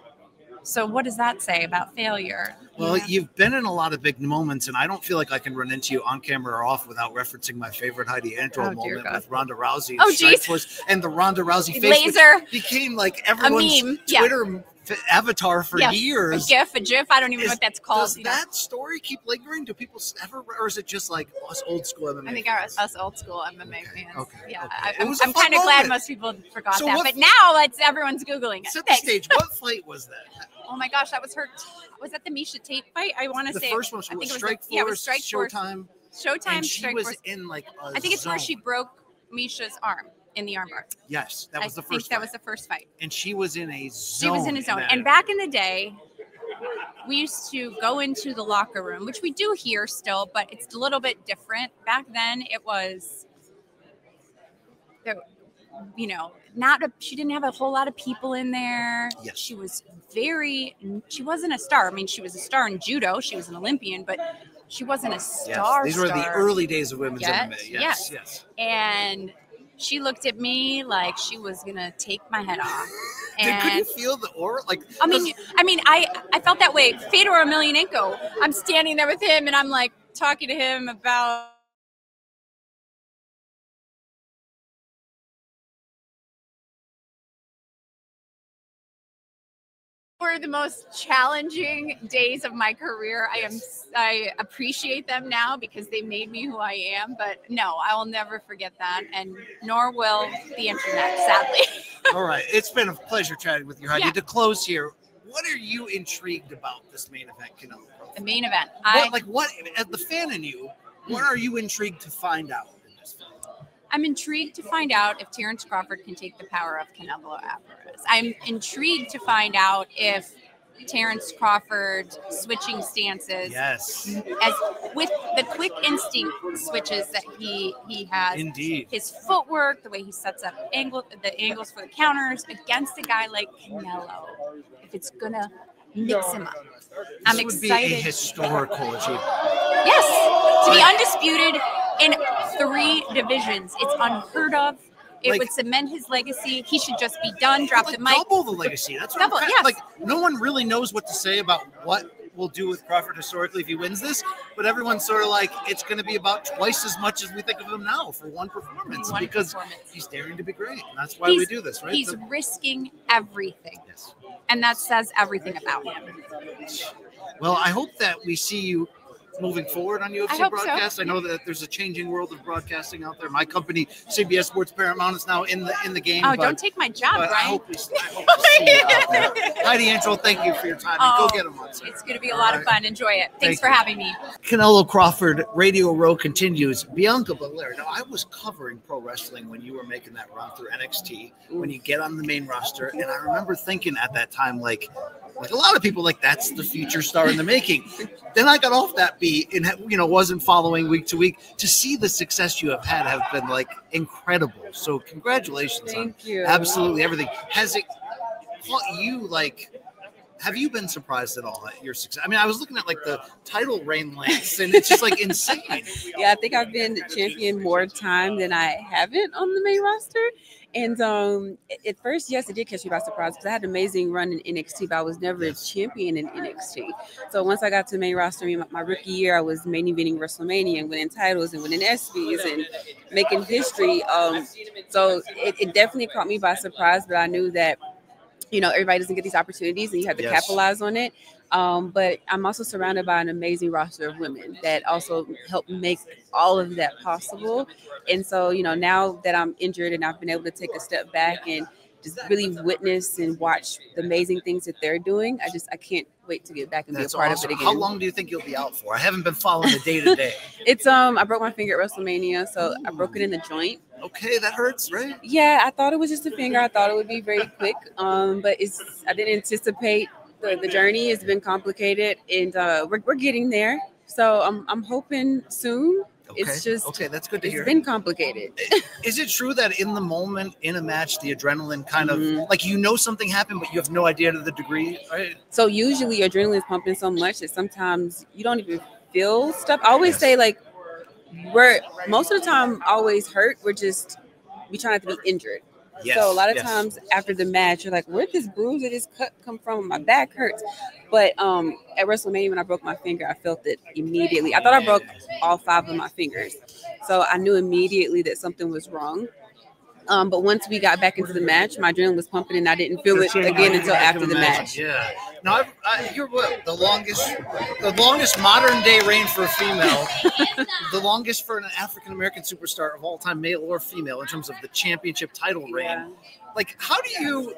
[SPEAKER 7] So what does that say about failure?
[SPEAKER 1] Well, you've been in a lot of big moments, and I don't feel like I can run into you on camera or off without referencing my favorite Heidi Androl moment with Ronda Rousey. And the Ronda Rousey face became like everyone's Twitter avatar for years.
[SPEAKER 7] A GIF. I don't even know what that's called.
[SPEAKER 1] Does that story keep lingering? Do people ever, or is it just like us old school MMA?
[SPEAKER 7] I think us old school MMA fans.
[SPEAKER 1] Okay.
[SPEAKER 7] Yeah,
[SPEAKER 1] okay.
[SPEAKER 7] I'm kind of glad most people forgot that. But now everyone's Googling it.
[SPEAKER 1] Set the stage. What fight was that?
[SPEAKER 7] Oh my gosh, that was her. Was that the Misha Tate fight? I want to say
[SPEAKER 1] the first one. Was Strikeforce. Showtime.
[SPEAKER 7] Showtime.
[SPEAKER 1] And she was in like
[SPEAKER 7] I think it's where she broke Misha's arm. in the armbar.
[SPEAKER 1] Yes, that was the first.
[SPEAKER 7] That was the first fight.
[SPEAKER 1] And she was in a zone.
[SPEAKER 7] She was in a zone. And back in the day, we used to go into the locker room, which we do here still, but it's a little bit different. Back then, it was, you know, she didn't have a whole lot of people in there.
[SPEAKER 1] Yes.
[SPEAKER 7] She wasn't a star. I mean, she was a star in judo. She was an Olympian, but she wasn't a star.
[SPEAKER 1] These were the early days of women's MMA. Yes.
[SPEAKER 7] And she looked at me like she was gonna take my head off. And
[SPEAKER 1] could you feel the aura? Like,
[SPEAKER 7] I mean, I felt that way. Fedor Emelianenko. I'm standing there with him, and I'm like talking to him about. Were the most challenging days of my career. I appreciate them now because they made me who I am. But no, I will never forget that, and nor will the internet, sadly.
[SPEAKER 1] All right, it's been a pleasure chatting with you, Heidi. To close here, what are you intrigued about this main event, Canelo?
[SPEAKER 7] The main event.
[SPEAKER 1] What as the fan in you, what are you intrigued to find out in this fight?
[SPEAKER 7] I'm intrigued to find out if Terence Crawford can take the power of Canelo Alvarez. I'm intrigued to find out if Terence Crawford switching stances,
[SPEAKER 1] yes,
[SPEAKER 7] as with the quick instinct switches that he has,
[SPEAKER 1] indeed,
[SPEAKER 7] his footwork, the way he sets up the angles for the counters against a guy like Canelo, if it's gonna mix him up. I'm excited.
[SPEAKER 1] This would be a historical achievement.
[SPEAKER 7] Yes, to be undisputed in 3 divisions, it's unheard of. It would cement his legacy. He should just be done. Drop the mic.
[SPEAKER 1] Double the legacy. That's what
[SPEAKER 7] yes.
[SPEAKER 1] No one really knows what to say about what we'll do with Crawford historically if he wins this, but everyone's sort of like, it's going to be about twice as much as we think of him now for one performance because he's daring to be great. And that's why we do this, right?
[SPEAKER 7] He's risking everything.
[SPEAKER 1] Yes.
[SPEAKER 7] And that says everything about him.
[SPEAKER 1] Well, I hope that we see you moving forward on UFC broadcast. So. I know that there's a changing world of broadcasting out there. My company, CBS Sports Paramount, is now in the game.
[SPEAKER 7] Oh, don't take my job, Brian.
[SPEAKER 1] I hope we see you out there. Heidi Androl, thank you for your time. Go get them on.
[SPEAKER 7] It's going to be a lot of fun. Enjoy it. Thanks for having me.
[SPEAKER 1] Canelo Crawford Radio Row continues. Bianca Belair. Now, I was covering pro wrestling when you were making that run through NXT, when you get on the main roster, and I remember thinking at that time, like a lot of people, that's the future star in the making. Then I got off that beat and, wasn't following week to week. To see the success you have had have been incredible. So congratulations.
[SPEAKER 8] Thank you.
[SPEAKER 1] Absolutely everything. Has it caught you have you been surprised at all at your success? I mean, I was looking at the title reign lengths and it's just insane.
[SPEAKER 8] Yeah, I think I've been the champion more time than I haven't on the main roster. And at first, yes, it did catch me by surprise because I had an amazing run in NXT, but I was never a champion in NXT. So once I got to the main roster, my rookie year, I was main eventing WrestleMania and winning titles and winning ESPYs and making history. So it definitely caught me by surprise, but I knew that, everybody doesn't get these opportunities and you have to capitalize on it. But I'm also surrounded by an amazing roster of women that also help make all of that possible. And so, now that I'm injured and I've been able to take a step back and just really witness and watch the amazing things that they're doing, I can't wait to get back and be a part of it again.
[SPEAKER 1] How long do you think you'll be out for? I haven't been following the day-to-day.
[SPEAKER 8] It's I broke my finger at WrestleMania, so I broke it in the joint.
[SPEAKER 1] Okay, that hurts, right?
[SPEAKER 8] Yeah, I thought it was just a finger. I thought it would be very quick, but I didn't anticipate the journey. Has been complicated, and we're getting there. So I'm hoping soon.
[SPEAKER 1] Okay.
[SPEAKER 8] It's just
[SPEAKER 1] that's good to hear.
[SPEAKER 8] It's been complicated.
[SPEAKER 1] Is it true that in the moment in a match, the adrenaline kind of something happened, but you have no idea to the degree? Right?
[SPEAKER 8] So usually your adrenaline is pumping so much that sometimes you don't even feel stuff. I always say we're most of the time always hurt. We try not to be injured.
[SPEAKER 1] Yes,
[SPEAKER 8] so a lot of times after the match, you're like, where'd this bruise or this cut come from? My back hurts. But at WrestleMania, when I broke my finger, I felt it immediately. I thought I broke all 5 of my fingers. So I knew immediately that something was wrong. But once we got back into the match, my adrenaline was pumping and I didn't feel it again until after the match.
[SPEAKER 1] Yeah. Now, you're the longest modern day reign for a female, the longest for an African-American superstar of all time, male or female, in terms of the championship title reign.
[SPEAKER 8] Yeah.
[SPEAKER 1] How do you,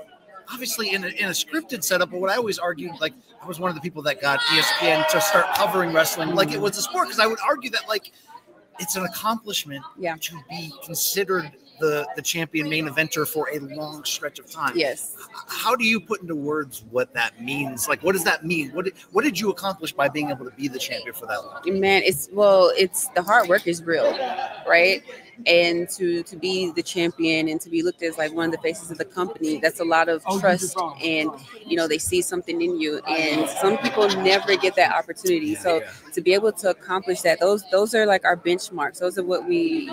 [SPEAKER 1] obviously in a scripted setup, but what I always argued, I was one of the people that got ESPN to start covering wrestling like it was a sport, because I would argue that it's an accomplishment to be considered the champion main eventer for a long stretch of time.
[SPEAKER 8] Yes.
[SPEAKER 1] How do you put into words what that means? Like, what does that mean? What did you accomplish by being able to be the champion for that long?
[SPEAKER 8] Man, it's the hard work is real, right? And to be the champion and to be looked as like one of the faces of the company, that's a lot of trust, and they see something in you, and some people never get that opportunity. So to be able to accomplish that, those are like our benchmarks. Those are what we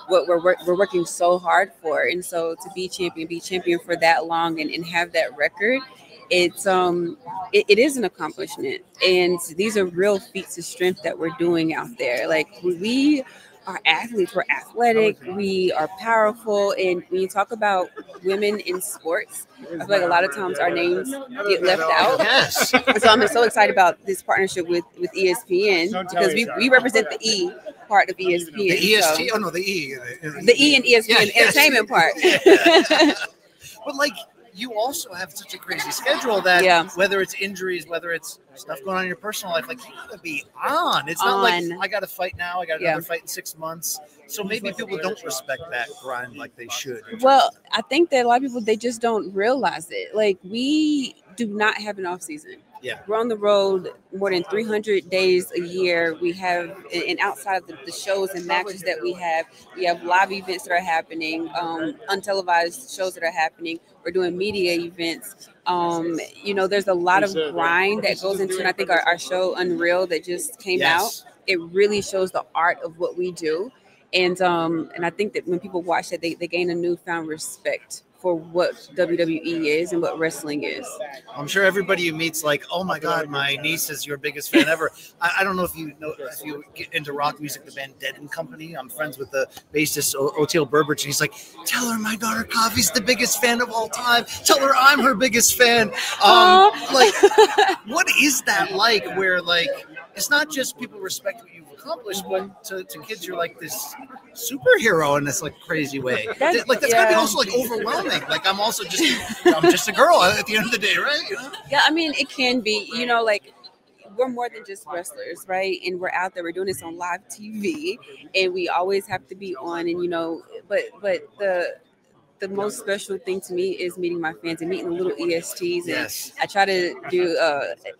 [SPEAKER 8] what we're working so hard for. And so to be champion for that long and have that record, it is an accomplishment. And these are real feats of strength that we're doing out there. Like, we are athletes, we're athletic, we are powerful. And when you talk about women in sports, I feel like a lot of times our names get left out.
[SPEAKER 1] Yes.
[SPEAKER 8] So I'm so excited about this partnership with ESPN, because we represent the E part of ESPN.
[SPEAKER 1] The EST, oh no, the E.
[SPEAKER 8] The E in ESPN, entertainment part.
[SPEAKER 1] But like, you also have such a crazy schedule that whether it's injuries, whether it's stuff going on in your personal life, like, you gotta be on. It's not like I got to fight now, I got another fight in 6 months. So maybe people don't respect that grind like they should.
[SPEAKER 8] Well, I think that a lot of people, they just don't realize it. Like, we do not have an off season.
[SPEAKER 1] Yeah,
[SPEAKER 8] we're on the road more than 300 days a year. We have, and outside of the shows and matches that we have live events that are happening, untelevised shows that are happening. We're doing media events. There's a lot of grind that goes into it. And I think our show Unreal that just came out, it really shows the art of what we do. And I think that when people watch that, they gain a newfound respect for what WWE is and what wrestling is.
[SPEAKER 1] I'm sure everybody you meet's like, oh my God, my niece is your biggest fan ever. I don't know if you get into rock music, the band Dead & Company. I'm friends with the bassist Oteil Burbridge, and he's like, tell her my daughter Coffee's the biggest fan of all time. Tell her I'm her biggest fan. Like, what is that like, where like, it's not just people respect what you've accomplished, but to kids you're like this superhero in this like crazy way. That's gotta be also like overwhelming. Like, I'm just a girl at the end of the day, right?
[SPEAKER 8] Yeah, I mean, it can be. Like, we're more than just wrestlers, right? And we're out there. We're doing this on live TV, and we always have to be on. And but the most special thing to me is meeting my fans and meeting the little ESTs. And I try to do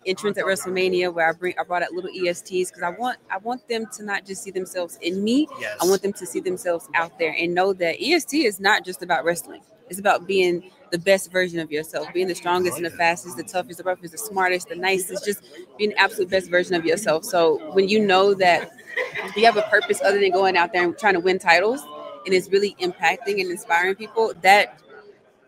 [SPEAKER 8] entrance at WrestleMania where I brought out little ESTs, because I want them to not just see themselves in me. I want them to see themselves out there and know that EST is not just about wrestling. It's about being the best version of yourself, being the strongest and the fastest, the toughest, the roughest, the smartest, the nicest, just being the absolute best version of yourself. So when you know that you have a purpose other than going out there and trying to win titles, and it's really impacting and inspiring people, that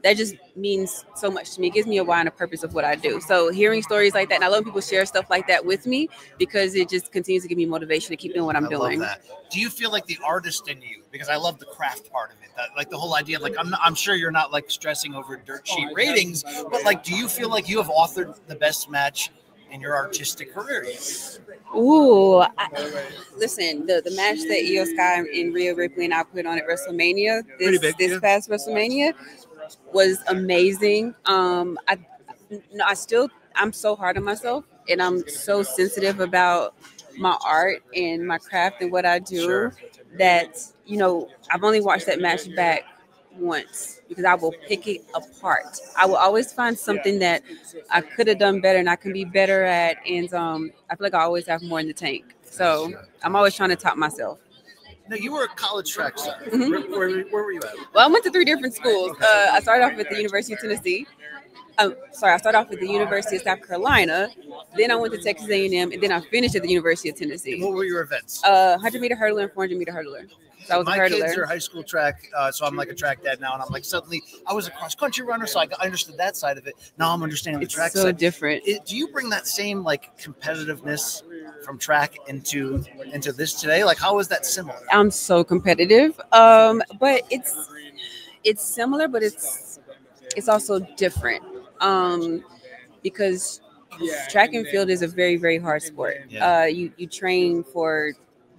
[SPEAKER 8] just means so much to me. It gives me a why and a purpose of what I do. So hearing stories like that, and I love when people share stuff like that with me, because it just continues to give me motivation to keep doing what I'm doing.
[SPEAKER 1] Love that. Do you feel like the artist in you, because I love the craft part of it, like the whole idea, like I'm sure you're not like stressing over dirt sheet ratings, but like, do you feel like you have authored the best match in your artistic career?
[SPEAKER 8] Ooh, listen, the match that Io Sky and Rhea Ripley and I put on at WrestleMania, this past WrestleMania, was amazing. I'm so hard on myself, and I'm so sensitive about my art and my craft and what I do that, I've only watched that match back once, because I will pick it apart. I will always find something that I could have done better and I can be better at. And I feel like I always have more in the tank. So I'm always trying to top myself.
[SPEAKER 1] No, you were a college track star. Mm-hmm. Where were you at?
[SPEAKER 8] Well, I went to 3 different schools. I started off at the University of Tennessee. I started off at the University of South Carolina. Then I went to Texas A&M, and then I finished at the University of Tennessee.
[SPEAKER 1] And what were your events?
[SPEAKER 8] 100-meter hurdler and 400-meter hurdler. So I was
[SPEAKER 1] my
[SPEAKER 8] a hurdler.
[SPEAKER 1] Kids are high school track, so I'm like a track dad now, and I'm like, suddenly I was a cross country runner, so I understood that side of it. Now I'm understanding the track side.
[SPEAKER 8] It's so different.
[SPEAKER 1] Do you bring that same like competitiveness from track into this today? Like, how is that similar?
[SPEAKER 8] I'm so competitive, but it's similar, but it's also different, because track and field is a very, very hard sport. Yeah. You train for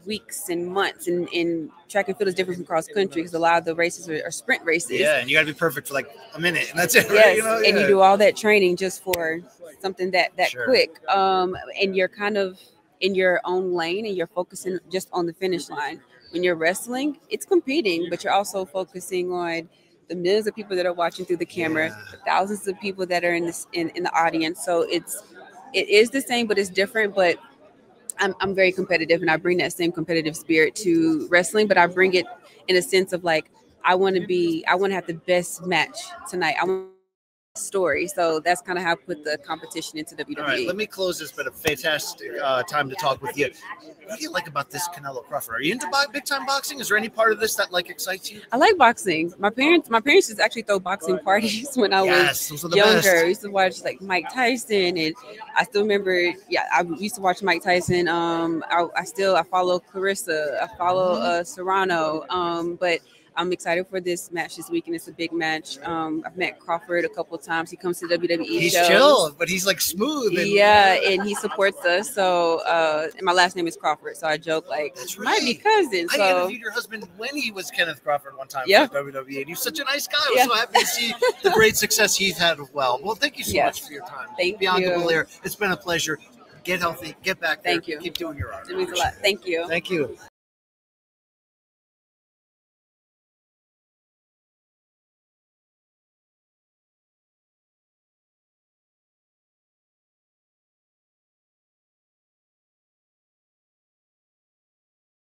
[SPEAKER 8] weeks and months, and track and field is different from cross country, because a lot of the races are sprint races.
[SPEAKER 1] Yeah, and you got to be perfect for like a minute, and that's it.
[SPEAKER 8] Yes,
[SPEAKER 1] right?
[SPEAKER 8] And you do all that training just for something that quick. And you're kind of in your own lane, and you're focusing just on the finish line. when you're wrestling, it's competing, but you're also focusing on the millions of people that are watching through the camera, the thousands of people that are in the audience. So it is the same, but it's different. But I'm very competitive, and I bring that same competitive spirit to wrestling, but I bring it in a sense of like, I want to have the best match tonight. I want story. So that's kind of how I put the competition into WWE.
[SPEAKER 1] All right, let me close this, but a fantastic time to talk with you. What do you like about this Canelo-Crawford? Are you into big time boxing? Is there any part of this that like excites you?
[SPEAKER 8] I like boxing. My parents used to actually throw boxing parties when I was younger. I used to watch like Mike Tyson, and I still remember. Yeah, I used to watch Mike Tyson. I follow Clarissa. I follow Serrano. But I'm excited for this match this week, and it's a big match. I've met Crawford a couple of times. He comes to WWE
[SPEAKER 1] He's
[SPEAKER 8] shows.
[SPEAKER 1] chill, but he's like smooth.
[SPEAKER 8] And he supports us. So, and my last name is Crawford, so I joke like might be cousins.
[SPEAKER 1] I
[SPEAKER 8] So
[SPEAKER 1] interviewed your husband when he was Kenneth Crawford one time
[SPEAKER 8] Yeah.
[SPEAKER 1] for WWE, and he's such a nice guy. I was so happy to see the great success he's had as well. Well, thank you so much for your time.
[SPEAKER 8] Thank
[SPEAKER 1] Bianca
[SPEAKER 8] you.
[SPEAKER 1] Belair, it's been a pleasure. Get healthy, get back there.
[SPEAKER 8] Thank you.
[SPEAKER 1] Keep doing your art.
[SPEAKER 8] It means a lot. Thank you.
[SPEAKER 1] Thank you.